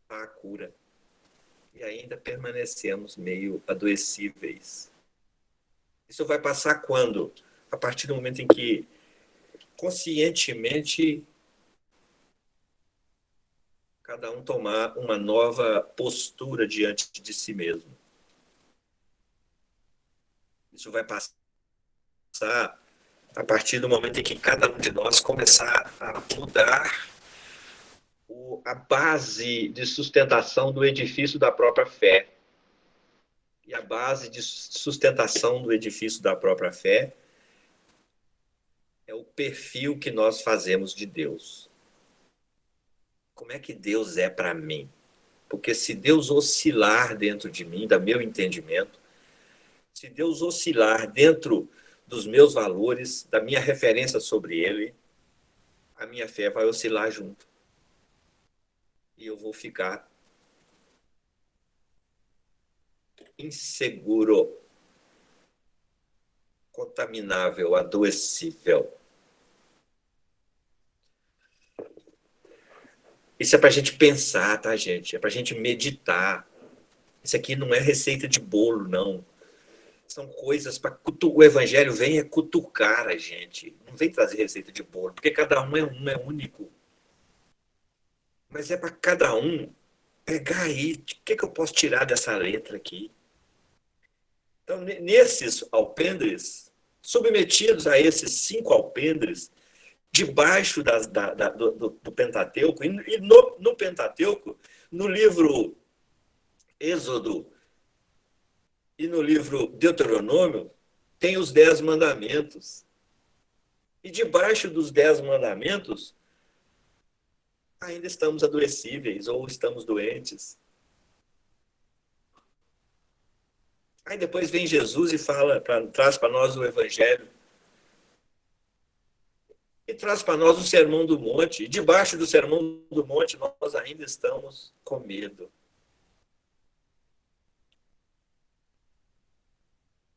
à cura. E ainda permanecemos meio adoecíveis. Isso vai passar quando? A partir do momento em que, conscientemente, cada um tomar uma nova postura diante de si mesmo. Isso vai passar a partir do momento em que cada um de nós começar a mudar a base de sustentação do edifício da própria fé. E a base de sustentação do edifício da própria fé é o perfil que nós fazemos de Deus. Como é que Deus é para mim? Porque se Deus oscilar dentro de mim, do meu entendimento, se Deus oscilar dentro dos meus valores, da minha referência sobre Ele, a minha fé vai oscilar junto. E eu vou ficar inseguro, contaminável, adoecível. Isso é para a gente pensar, tá, gente? É para a gente meditar. Isso aqui não é receita de bolo, não. São coisas para o Evangelho vem cutucar a gente. Não vem trazer receita de bolo, porque cada um é único. Mas é para cada um pegar aí, o que eu posso tirar dessa letra aqui? Então, nesses alpendres, submetidos a esses 5 alpendres, debaixo do Pentateuco, e no Pentateuco, no livro Êxodo e no livro Deuteronômio, tem os 10 mandamentos. E debaixo dos 10 mandamentos, ainda estamos adoecíveis ou estamos doentes. Aí depois vem Jesus e traz para nós o Evangelho. E traz para nós o Sermão do Monte. E debaixo do Sermão do Monte nós ainda estamos com medo.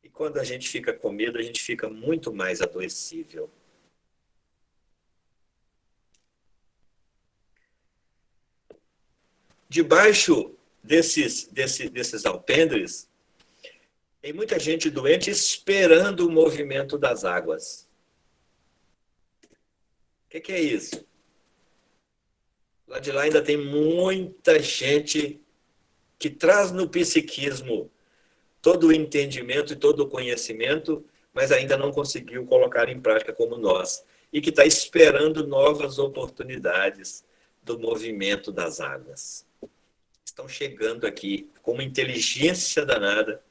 E quando a gente fica com medo, a gente fica muito mais adoecível. Debaixo desses alpendres, tem muita gente doente esperando o movimento das águas. O que é isso? Lá de lá ainda tem muita gente que traz no psiquismo todo o entendimento e todo o conhecimento, mas ainda não conseguiu colocar em prática como nós. E que está esperando novas oportunidades do movimento das águas. Estão chegando aqui com uma inteligência danada,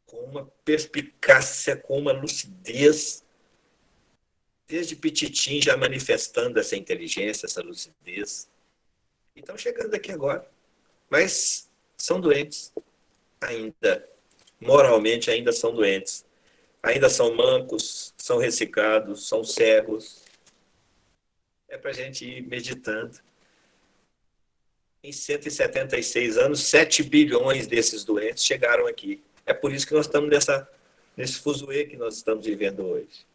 com uma perspicácia, com uma lucidez, desde pititim já manifestando essa inteligência, essa lucidez. E estão chegando aqui agora. Mas são doentes. Ainda, moralmente, ainda são doentes. Ainda são mancos, são ressecados, são cegos. É para a gente ir meditando. Em 176 anos, 7 bilhões desses doentes chegaram aqui. É por isso que nós estamos nesse fuzuê que nós estamos vivendo hoje.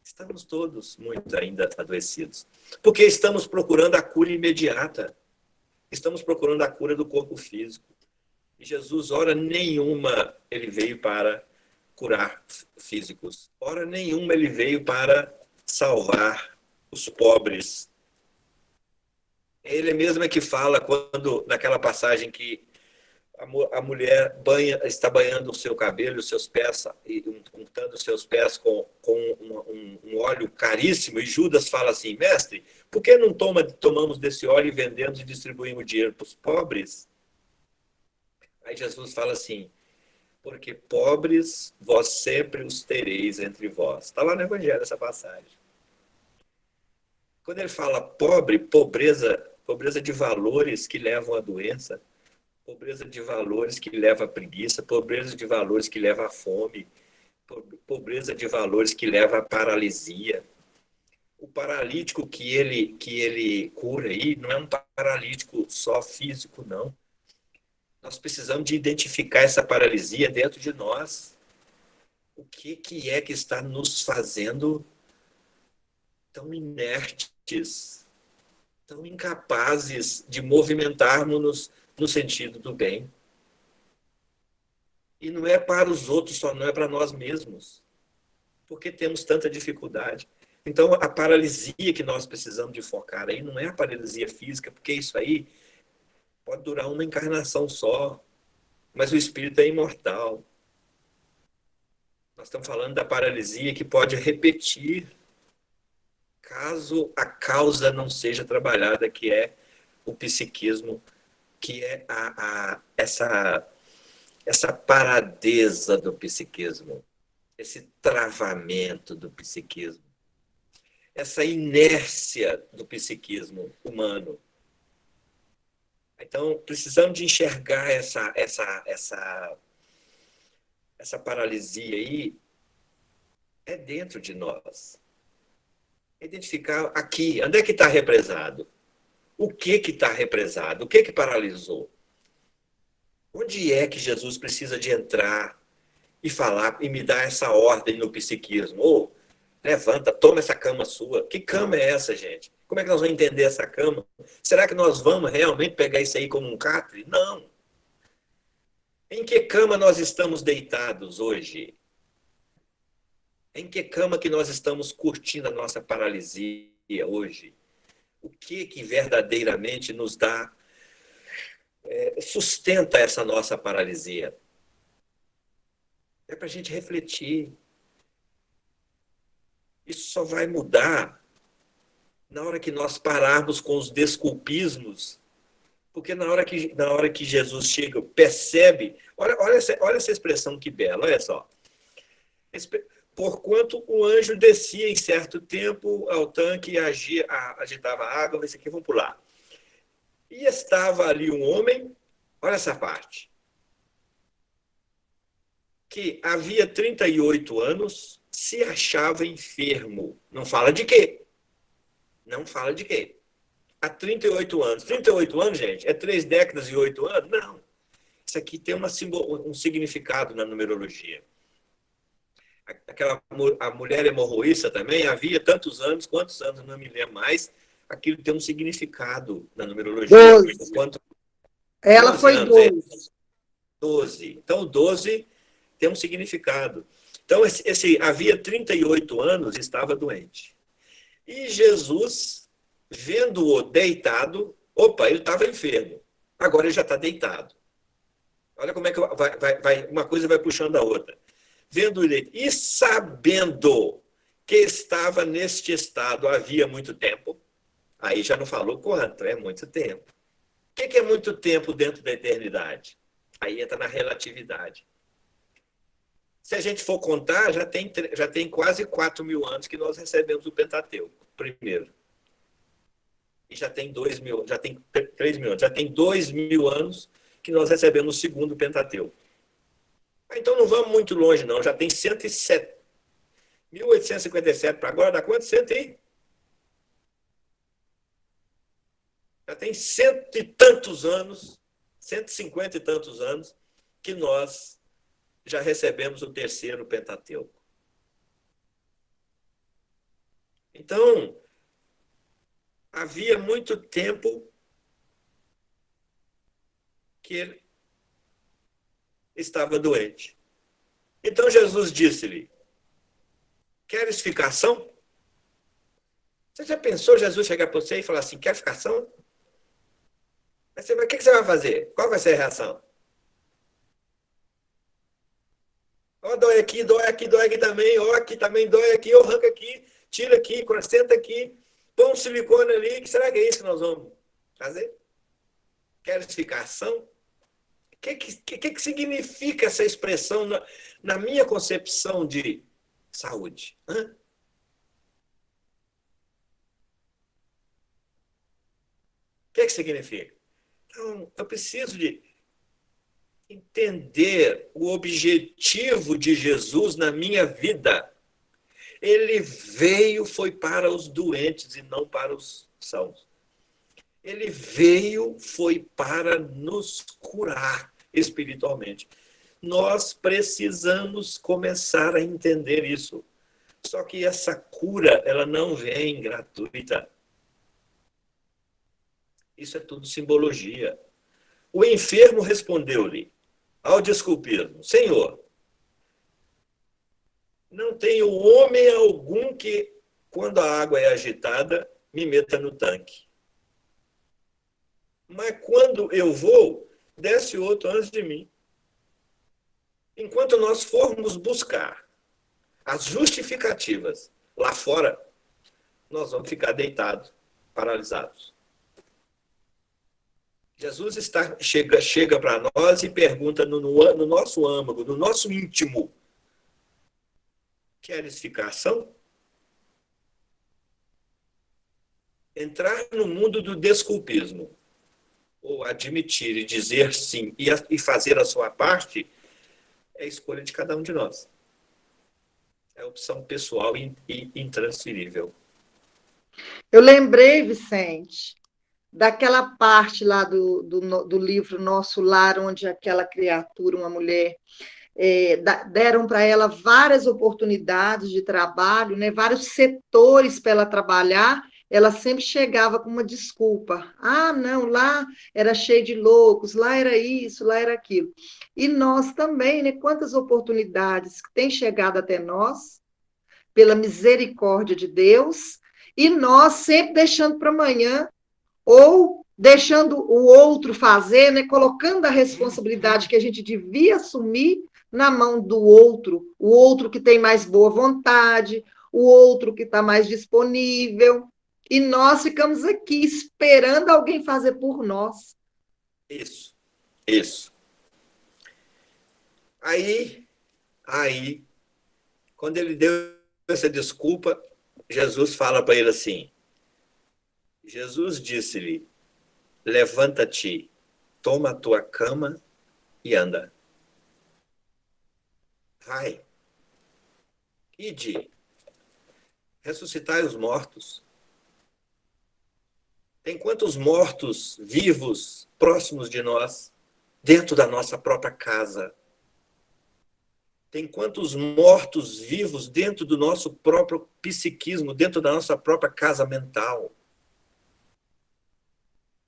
Estamos todos muito ainda adoecidos. Porque estamos procurando a cura imediata. Estamos procurando a cura do corpo físico. E Jesus, hora nenhuma, ele veio para curar físicos. Hora nenhuma ele veio para salvar os pobres. Ele mesmo é que fala quando, naquela passagem que a mulher está banhando o seu cabelo, os seus pés, e untando os seus pés com um óleo caríssimo, e Judas fala assim, mestre, por que não tomamos desse óleo e vendemos e distribuímos dinheiro para os pobres? Aí Jesus fala assim, porque pobres vós sempre os tereis entre vós. Está lá no Evangelho essa passagem. Quando ele fala pobreza de valores que levam à doença, pobreza de valores que leva à preguiça, pobreza de valores que leva à fome, pobreza de valores que leva à paralisia. O paralítico que ele cura aí não é um paralítico só físico, não. Nós precisamos de identificar essa paralisia dentro de nós. O que é que está nos fazendo tão inertes, tão incapazes de movimentarmos-nos no sentido do bem? E não é para os outros só, não é para nós mesmos. Porque temos tanta dificuldade. Então, a paralisia que nós precisamos de focar aí não é a paralisia física, porque isso aí pode durar uma encarnação só, mas o espírito é imortal. Nós estamos falando da paralisia que pode repetir caso a causa não seja trabalhada, que é o psiquismo, que é essa paradeza do psiquismo, esse travamento do psiquismo, essa inércia do psiquismo humano. Então, precisamos de enxergar essa paralisia aí, é dentro de nós. Identificar aqui, onde é que está represado? O que está represado? O que paralisou? Onde é que Jesus precisa de entrar e falar e me dar essa ordem no psiquismo? Ô, levanta, toma essa cama sua. Que cama é essa, gente? Como é que nós vamos entender essa cama? Será que nós vamos realmente pegar isso aí como um catre? Não. Em que cama nós estamos deitados hoje? Em que cama que nós estamos curtindo a nossa paralisia hoje? O que verdadeiramente nos dá, sustenta essa nossa paralisia? É para a gente refletir. Isso só vai mudar na hora que nós pararmos com os desculpismos. Porque na hora que Jesus chega, percebe... Olha essa expressão que bela, olha só. porquanto o anjo descia em certo tempo ao tanque e agitava a água. Esse aqui, vamos pular. E estava ali um homem, olha essa parte, que havia 38 anos, se achava enfermo. Não fala de quê? Não fala de quê? Há 38 anos. 38 anos, gente, é 3 décadas e 8 anos? Não. Isso aqui tem um significado na numerologia. A mulher hemorroísta também havia tantos anos, quantos anos, não me lembro mais. Aquilo tem um significado na numerologia. 12. Quanto, Ela 12 foi anos, 12. 12. Então, 12 tem um significado. Então, havia 38 anos e estava doente. E Jesus, vendo-o deitado, opa, ele estava enfermo. Agora ele já está deitado. Olha como é que uma coisa vai puxando a outra. Vendo ele e sabendo que estava neste estado havia muito tempo, aí já não falou quanto, é muito tempo. O que é muito tempo dentro da eternidade? Aí entra na relatividade. Se a gente for contar, já tem quase 4.000 anos que nós recebemos o Pentateuco, primeiro. E já tem 2.000, já tem 3.000 anos, já tem 2.000 anos que nós recebemos o segundo Pentateuco. Então não vamos muito longe, não. Já tem 107. 1857 para agora, dá quanto? 100 aí? Já tem 100 e tantos anos, 150 e tantos anos, que nós já recebemos o terceiro Pentateuco. Então, havia muito tempo que ele estava doente. Então Jesus disse-lhe: queres ficar são? Você já pensou Jesus chegar para você e falar assim, quer ficar são? Mas o que você vai fazer? Qual vai ser a reação? Ó, dói aqui também, ó, aqui também dói aqui, ó, arranca aqui, tira aqui, senta aqui, põe um silicone ali, que será que é isso que nós vamos fazer? Queres ficar são? O que significa essa expressão na minha concepção de saúde? Hã? O que significa? Então, eu preciso de entender o objetivo de Jesus na minha vida. Ele veio, foi para os doentes e não para os sãos. Ele veio, foi para nos curar espiritualmente. Nós precisamos começar a entender isso. Só que essa cura, ela não vem gratuita. Isso é tudo simbologia. O enfermo respondeu-lhe ao desculpismo: Senhor, não tenho homem algum que, quando a água é agitada, me meta no tanque. Mas quando eu vou, desce outro antes de mim. Enquanto nós formos buscar as justificativas lá fora, nós vamos ficar deitados, paralisados. Jesus chega para nós e pergunta no nosso âmago, no nosso íntimo: queres ficar são? Entrar no mundo do desculpismo, ou admitir e dizer sim e fazer a sua parte, é a escolha de cada um de nós. É opção pessoal e intransferível. Eu lembrei, Vicente, daquela parte lá do livro Nosso Lar, onde aquela criatura, uma mulher, deram para ela várias oportunidades de trabalho, né, vários setores para ela trabalhar, ela sempre chegava com uma desculpa. Ah, não, lá era cheio de loucos, lá era isso, lá era aquilo. E nós também, né, quantas oportunidades têm chegado até nós, pela misericórdia de Deus, e nós sempre deixando para amanhã, ou deixando o outro fazer, né, colocando a responsabilidade que a gente devia assumir na mão do outro, o outro que tem mais boa vontade, o outro que está mais disponível, e nós ficamos aqui esperando alguém fazer por nós. Isso. Aí Quando ele deu essa desculpa, Jesus fala para ele assim, Jesus disse-lhe, levanta-te, toma a tua cama e anda. Vai. Ide. Ressuscitai os mortos. Tem quantos mortos vivos próximos de nós, dentro da nossa própria casa? Tem quantos mortos vivos dentro do nosso próprio psiquismo, dentro da nossa própria casa mental,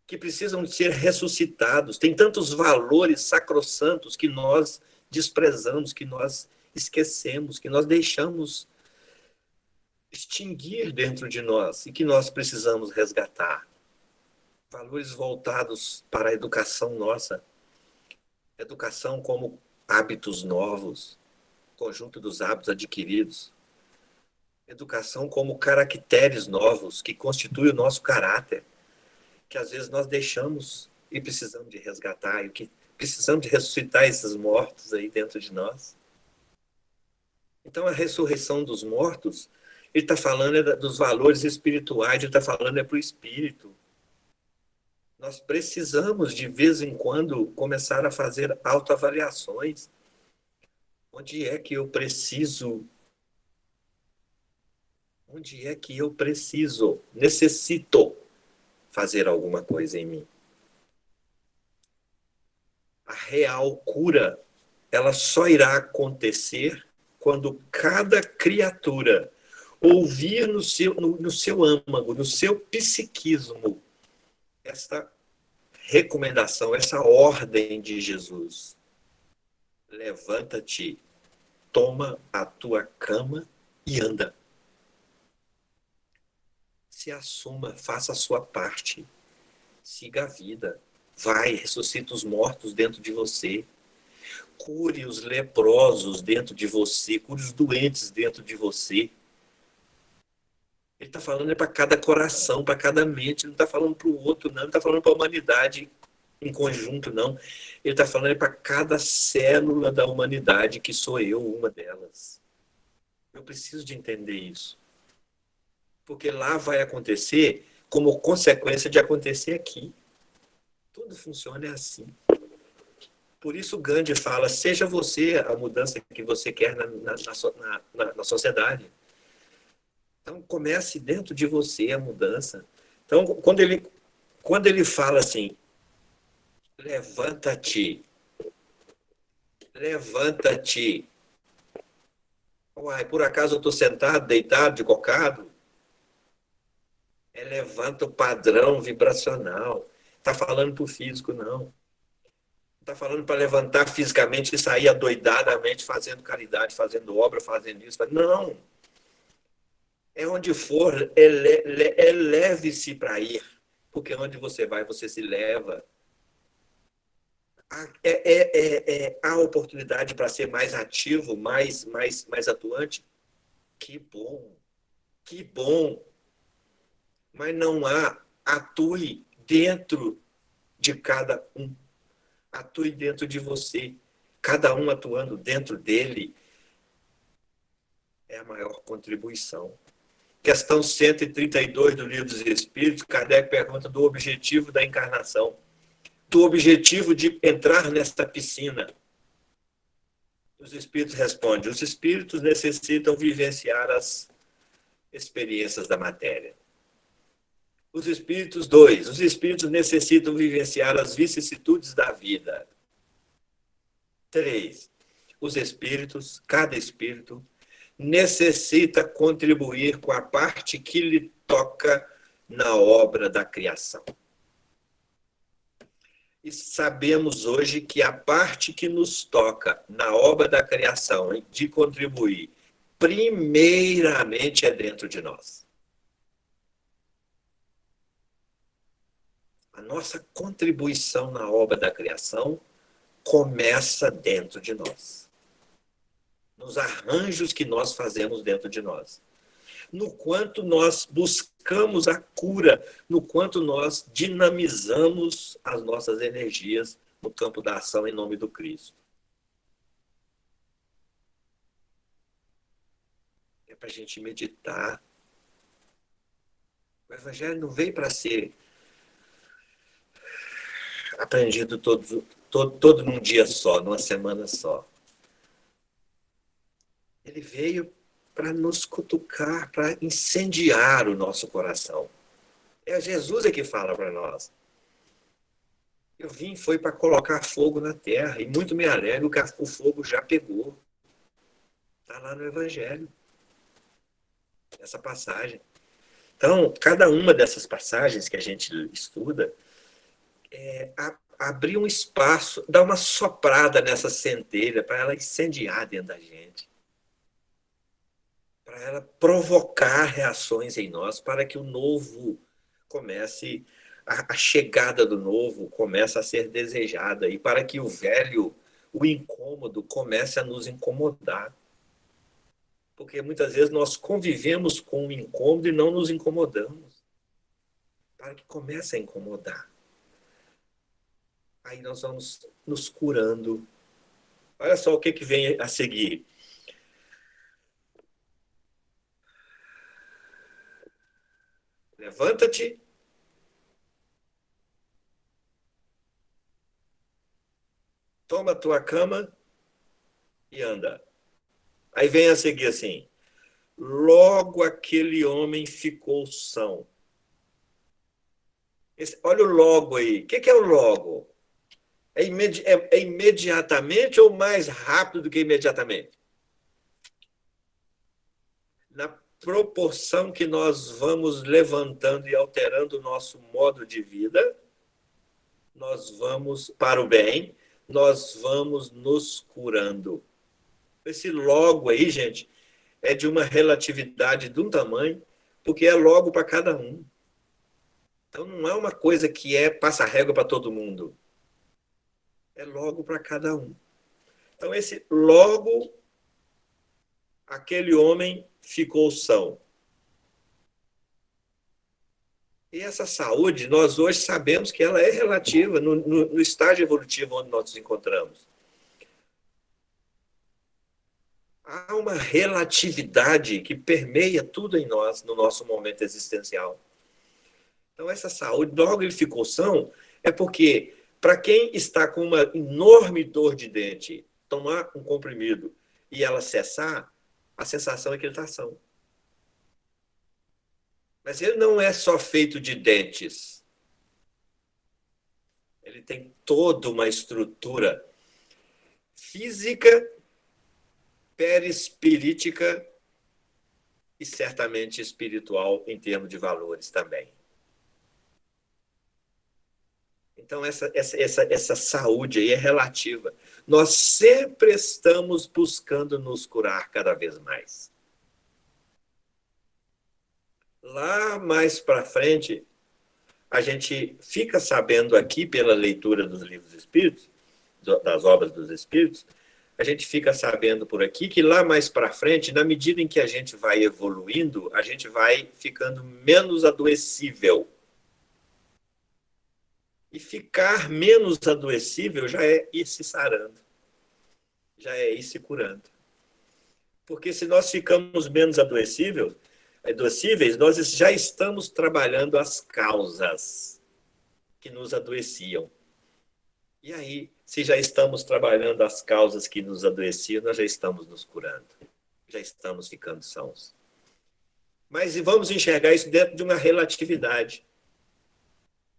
que precisam de ser ressuscitados? Tem tantos valores sacrossantos que nós desprezamos, que nós esquecemos, que nós deixamos extinguir dentro de nós e que nós precisamos resgatar. Valores voltados para a educação nossa. Educação como hábitos novos, conjunto dos hábitos adquiridos. Educação como caracteres novos que constituem o nosso caráter, que às vezes nós deixamos e precisamos de resgatar, e que precisamos de ressuscitar esses mortos aí dentro de nós. Então, a ressurreição dos mortos, ele está falando dos valores espirituais, ele está falando para o espírito. Nós precisamos, de vez em quando, começar a fazer autoavaliações. Onde é que eu preciso? Onde é que eu necessito fazer alguma coisa em mim? A real cura, ela só irá acontecer quando cada criatura ouvir no seu âmago, no seu psiquismo, esta recomendação, essa ordem de Jesus. Levanta-te, toma a tua cama e anda. Se assuma, faça a sua parte. Siga a vida. Vai, ressuscita os mortos dentro de você. Cure os leprosos dentro de você. Cure os doentes dentro de você. Ele está falando para cada coração, para cada mente. Ele não está falando para o outro, não. Ele está falando para a humanidade em conjunto, não. Ele está falando para cada célula da humanidade, que sou eu, uma delas. Eu preciso de entender isso. Porque lá vai acontecer como consequência de acontecer aqui. Tudo funciona assim. Por isso Gandhi fala, seja você a mudança que você quer na sociedade. Então, comece dentro de você a mudança. Então, quando ele fala assim, levanta-te. Levanta-te. Uai, por acaso eu estou sentado, deitado, de cocado? Levanta o padrão vibracional. Está falando para o físico, não. Está falando para levantar fisicamente e sair adoidadamente fazendo caridade, fazendo obra, fazendo isso. Não. É onde for, eleve-se para ir. Porque onde você vai, você se leva. Há oportunidade para ser mais ativo, mais atuante. Que bom. Que bom. Mas não há. Atue dentro de cada um. Atue dentro de você. Cada um atuando dentro dele é a maior contribuição. Questão 132 do Livro dos Espíritos, Kardec pergunta do objetivo da encarnação. Do objetivo de entrar nesta piscina. Os Espíritos respondem, os Espíritos necessitam vivenciar as experiências da matéria. Os Espíritos, 2, os Espíritos necessitam vivenciar as vicissitudes da vida. 3, os Espíritos, cada Espírito, necessita contribuir com a parte que lhe toca na obra da criação. E sabemos hoje que a parte que nos toca na obra da criação de contribuir, primeiramente é dentro de nós. A nossa contribuição na obra da criação começa dentro de nós. Nos arranjos que nós fazemos dentro de nós. No quanto nós buscamos a cura, no quanto nós dinamizamos as nossas energias no campo da ação em nome do Cristo. para a gente meditar. O Evangelho não veio para ser aprendido todo num dia só, numa semana só. Ele veio para nos cutucar, para incendiar o nosso coração. É Jesus que fala para nós. Eu vim foi para colocar fogo na terra, e muito me alegro que o fogo já pegou. Está lá no Evangelho, essa passagem. Então, cada uma dessas passagens que a gente estuda abrir um espaço, dar uma soprada nessa centelha para ela incendiar dentro da gente. Para ela provocar reações em nós, para que o novo comece, a chegada do novo comece a ser desejada, e para que o velho, o incômodo, comece a nos incomodar. Porque muitas vezes nós convivemos com o incômodo e não nos incomodamos. Para que comece a incomodar. Aí nós vamos nos curando. Olha só o que vem a seguir. Levanta-te. Toma a tua cama e anda. Aí vem a seguir assim. Logo aquele homem ficou são. Olha o logo aí. O que é o logo? É imediatamente ou mais rápido do que imediatamente? Na proporção que nós vamos levantando e alterando o nosso modo de vida, nós vamos, para o bem, nós vamos nos curando. Esse logo aí, gente, é de uma relatividade de um tamanho, porque é logo para cada um. Então não é uma coisa que passa régua para todo mundo. É logo para cada um. Então esse logo, aquele homem ficou são. E essa saúde, nós hoje sabemos que ela é relativa no estágio evolutivo onde nós nos encontramos. Há uma relatividade que permeia tudo em nós, no nosso momento existencial. Então, essa saúde, logo ele ficou são, é porque, para quem está com uma enorme dor de dente, tomar um comprimido e ela cessar, a sensação é que ele está são. Mas ele não é só feito de dentes. Ele tem toda uma estrutura física, perispirítica e certamente espiritual em termos de valores também. Então, essa saúde aí é relativa. Nós sempre estamos buscando nos curar cada vez mais. Lá mais para frente, a gente fica sabendo aqui, pela leitura dos livros dos Espíritos, das obras dos Espíritos, a gente fica sabendo por aqui que lá mais para frente, na medida em que a gente vai evoluindo, a gente vai ficando menos adoecível. E ficar menos adoecível já é ir se sarando, já é ir se curando. Porque se nós ficamos menos adoecíveis, nós já estamos trabalhando as causas que nos adoeciam. E aí, se já estamos trabalhando as causas que nos adoeciam, nós já estamos nos curando, já estamos ficando sãos. Mas vamos enxergar isso dentro de uma relatividade.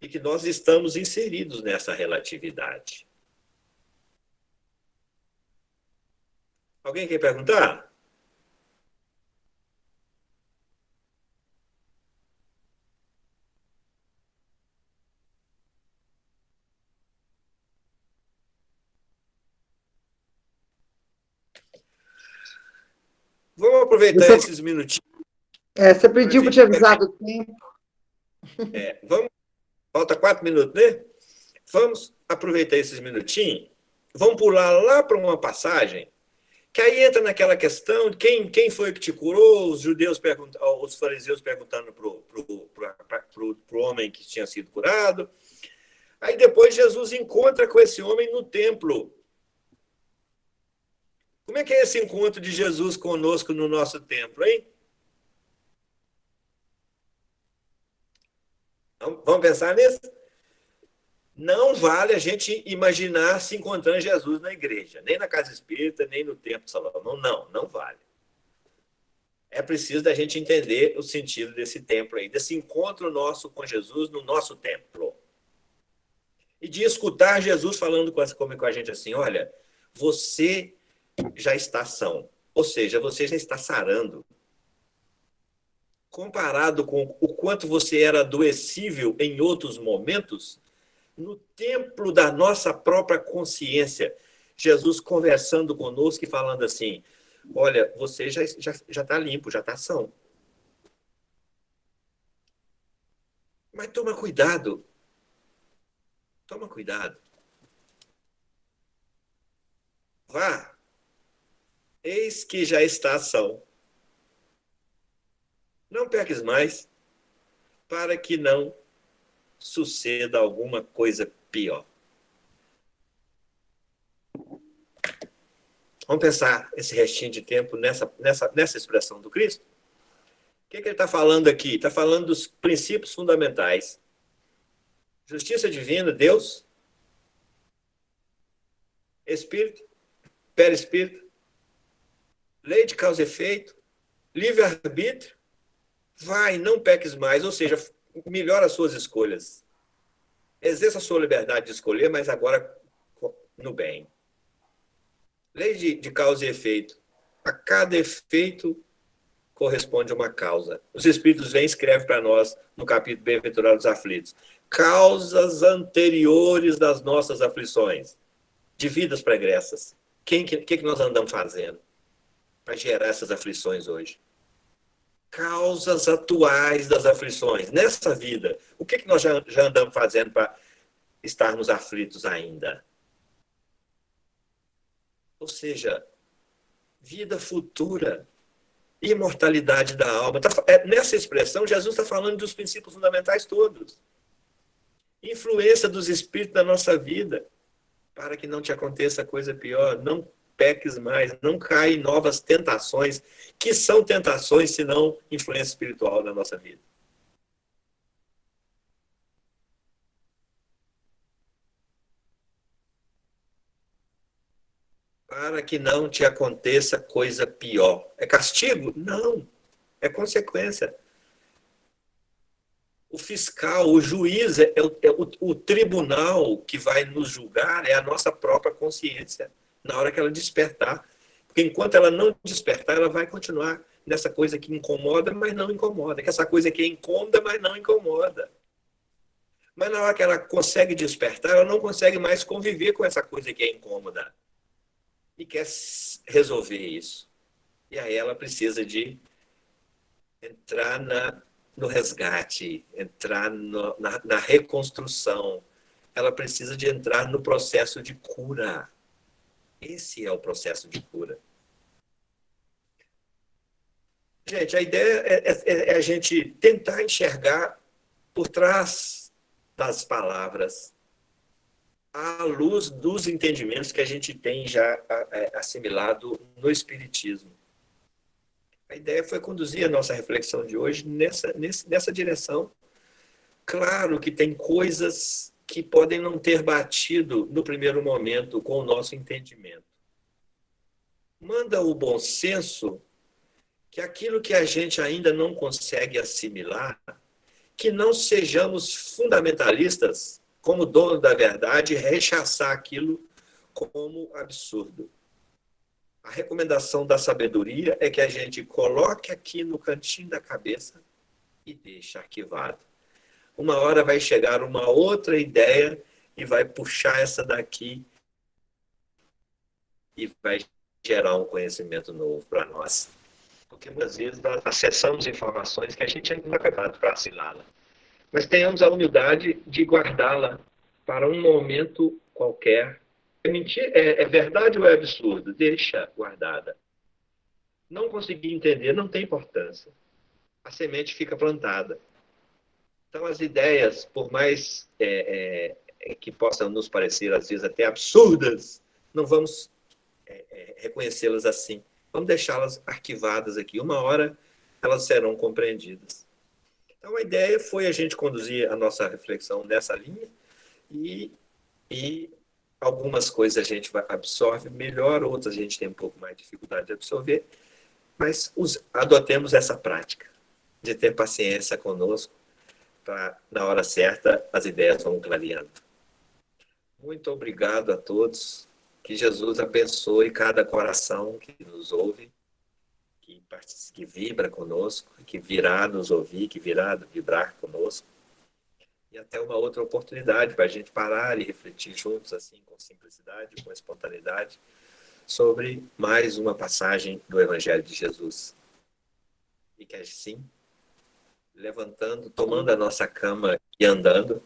E que nós estamos inseridos nessa relatividade. Alguém quer perguntar? Vamos aproveitar esses minutinhos. Você pediu para te avisar do tempo. Vamos. Falta 4 minutos, né? Vamos aproveitar esses minutinhos. Vamos pular lá para uma passagem que aí entra naquela questão de quem foi que te curou, os fariseus perguntando para o homem que tinha sido curado. Aí depois Jesus encontra com esse homem no templo. Como é que é esse encontro de Jesus conosco no nosso templo, hein? Vamos pensar nisso? Não vale a gente imaginar se encontrando Jesus na igreja, nem na casa espírita, nem no templo de Salomão. Não vale. É preciso da gente entender o sentido desse templo aí, desse encontro nosso com Jesus no nosso templo. E de escutar Jesus falando com a gente assim, olha, você já está são, ou seja, você já está sarando. Comparado com o quanto você era adoecível em outros momentos, no templo da nossa própria consciência, Jesus conversando conosco e falando assim, olha, você já está limpo, já está são. Mas toma cuidado. Toma cuidado. Vá. Eis que já está são. Não peques mais, para que não suceda alguma coisa pior. Vamos pensar esse restinho de tempo nessa expressão do Cristo? O que ele está falando aqui? Está falando dos princípios fundamentais. Justiça divina, Deus, Espírito, perispírito, lei de causa e efeito, livre-arbítrio, vai, não peques mais, ou seja, melhora as suas escolhas. Exerça a sua liberdade de escolher, mas agora no bem. Lei de causa e efeito. A cada efeito corresponde uma causa. Os Espíritos vêm e escrevem para nós, no capítulo Bem-aventurados aflitos, causas anteriores das nossas aflições, de vidas pregressas. O que nós andamos fazendo para gerar essas aflições hoje? Causas atuais das aflições. Nessa vida, o que nós já andamos fazendo para estarmos aflitos ainda? Ou seja, vida futura, imortalidade da alma. Nessa expressão, Jesus está falando dos princípios fundamentais todos. Influência dos espíritos na nossa vida, para que não te aconteça coisa pior, não peques mais, não caia em novas tentações, que são tentações, senão influência espiritual na nossa vida. Para que não te aconteça coisa pior. É castigo? Não. É consequência. O fiscal, o juiz, o tribunal que vai nos julgar é a nossa própria consciência, na hora que ela despertar. Porque enquanto ela não despertar, ela vai continuar nessa coisa que incomoda, mas não incomoda. Que essa coisa que é incômoda, mas não incomoda. Mas na hora que ela consegue despertar, ela não consegue mais conviver com essa coisa que é incômoda. E quer resolver isso. E aí ela precisa de entrar no resgate, entrar na reconstrução. Ela precisa de entrar no processo de cura. Esse é o processo de cura. Gente, a ideia é a gente tentar enxergar por trás das palavras à luz dos entendimentos que a gente tem já assimilado no Espiritismo. A ideia foi conduzir a nossa reflexão de hoje nessa direção. Claro que tem coisas que podem não ter batido no primeiro momento com o nosso entendimento. Manda o bom senso que aquilo que a gente ainda não consegue assimilar, que não sejamos fundamentalistas como dono da verdade e rechaçar aquilo como absurdo. A recomendação da sabedoria é que a gente coloque aqui no cantinho da cabeça e deixe arquivado. Uma hora vai chegar uma outra ideia e vai puxar essa daqui e vai gerar um conhecimento novo para nós. Porque muitas vezes nós acessamos informações que a gente ainda não é preparado para assimilá-la. Mas tenhamos a humildade de guardá-la para um momento qualquer. É verdade ou é absurdo? Deixa guardada. Não conseguir entender não tem importância. A semente fica plantada. Então, as ideias, por mais que possam nos parecer, às vezes, até absurdas, não vamos reconhecê-las assim. Vamos deixá-las arquivadas aqui. Uma hora, elas serão compreendidas. Então, a ideia foi a gente conduzir a nossa reflexão nessa linha e algumas coisas a gente absorve melhor, outras a gente tem um pouco mais de dificuldade de absorver, mas adotemos essa prática de ter paciência conosco para, na hora certa, as ideias vão clareando. Muito obrigado a todos. Que Jesus abençoe cada coração que nos ouve, que vibra conosco, que virá nos ouvir, que virá vibrar conosco. E até uma outra oportunidade para a gente parar e refletir juntos, assim, com simplicidade, com espontaneidade, sobre mais uma passagem do Evangelho de Jesus. E que assim, levantando, tomando a nossa cama e andando,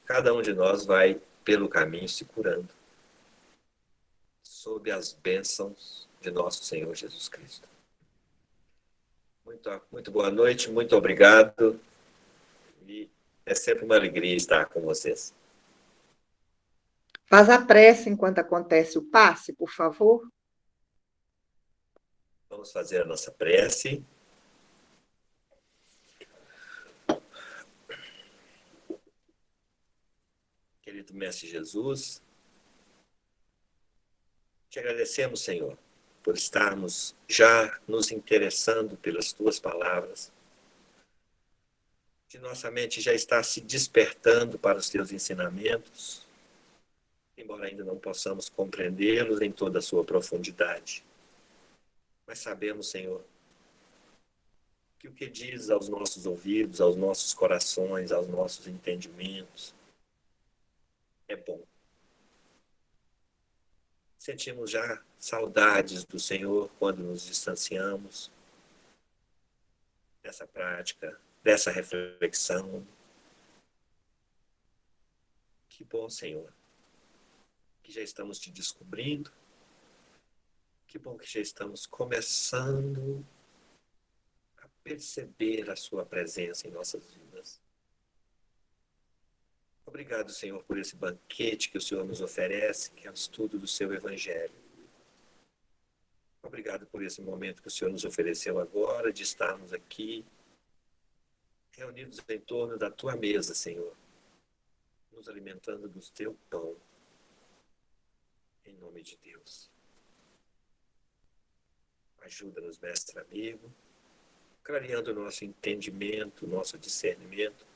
cada um de nós vai pelo caminho se curando, sob as bênçãos de nosso Senhor Jesus Cristo. Muito boa noite, muito obrigado. E é sempre uma alegria estar com vocês. Faz a prece enquanto acontece o passe, por favor. Vamos fazer a nossa prece. Querido Mestre Jesus, te agradecemos, Senhor, por estarmos já nos interessando pelas tuas palavras, que nossa mente já está se despertando para os teus ensinamentos, embora ainda não possamos compreendê-los em toda a sua profundidade. Mas sabemos, Senhor, que o que diz aos nossos ouvidos, aos nossos corações, aos nossos entendimentos, é bom. Sentimos já saudades do Senhor quando nos distanciamos dessa prática, dessa reflexão. Que bom, Senhor, que já estamos te descobrindo. Que bom que já estamos começando a perceber a sua presença em nossas vidas. Obrigado, Senhor, por esse banquete que o Senhor nos oferece, que é o estudo do seu Evangelho. Obrigado por esse momento que o Senhor nos ofereceu agora, de estarmos aqui, reunidos em torno da tua mesa, Senhor, nos alimentando do teu pão, em nome de Deus. Ajuda-nos, mestre amigo, clareando o nosso entendimento, o nosso discernimento,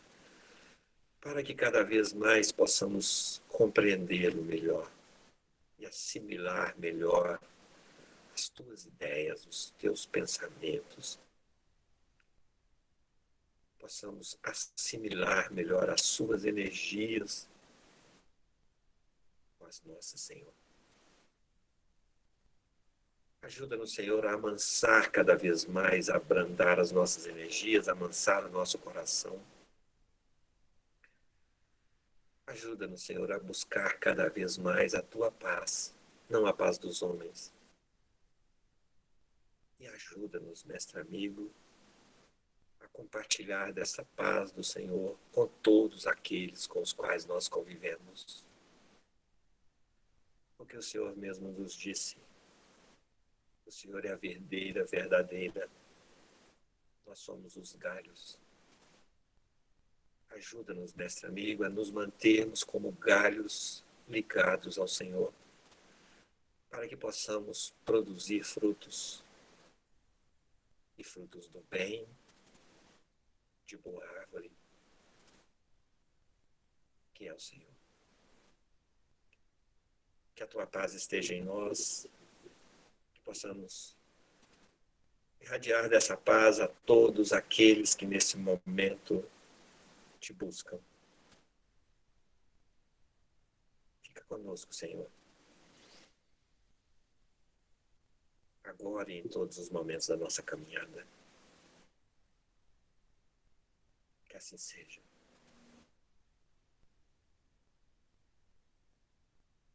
para que cada vez mais possamos compreendê-lo melhor e assimilar melhor as tuas ideias, os teus pensamentos. Possamos assimilar melhor as suas energias com as nossas, Senhor. Ajuda-nos, Senhor, a amansar cada vez mais, a abrandar as nossas energias, a amansar o nosso coração. Ajuda-nos, Senhor, a buscar cada vez mais a tua paz, não a paz dos homens. E ajuda-nos, mestre amigo, a compartilhar dessa paz do Senhor com todos aqueles com os quais nós convivemos. Porque o Senhor mesmo nos disse, o Senhor é a verdadeira, verdadeira. Nós somos os galhos. Ajuda-nos, mestre amigo, a nos mantermos como galhos ligados ao Senhor, para que possamos produzir frutos, e frutos do bem, de boa árvore, que é o Senhor. Que a tua paz esteja em nós, que possamos irradiar dessa paz a todos aqueles que nesse momento te buscam. Fica conosco, Senhor. Agora e em todos os momentos da nossa caminhada. Que assim seja.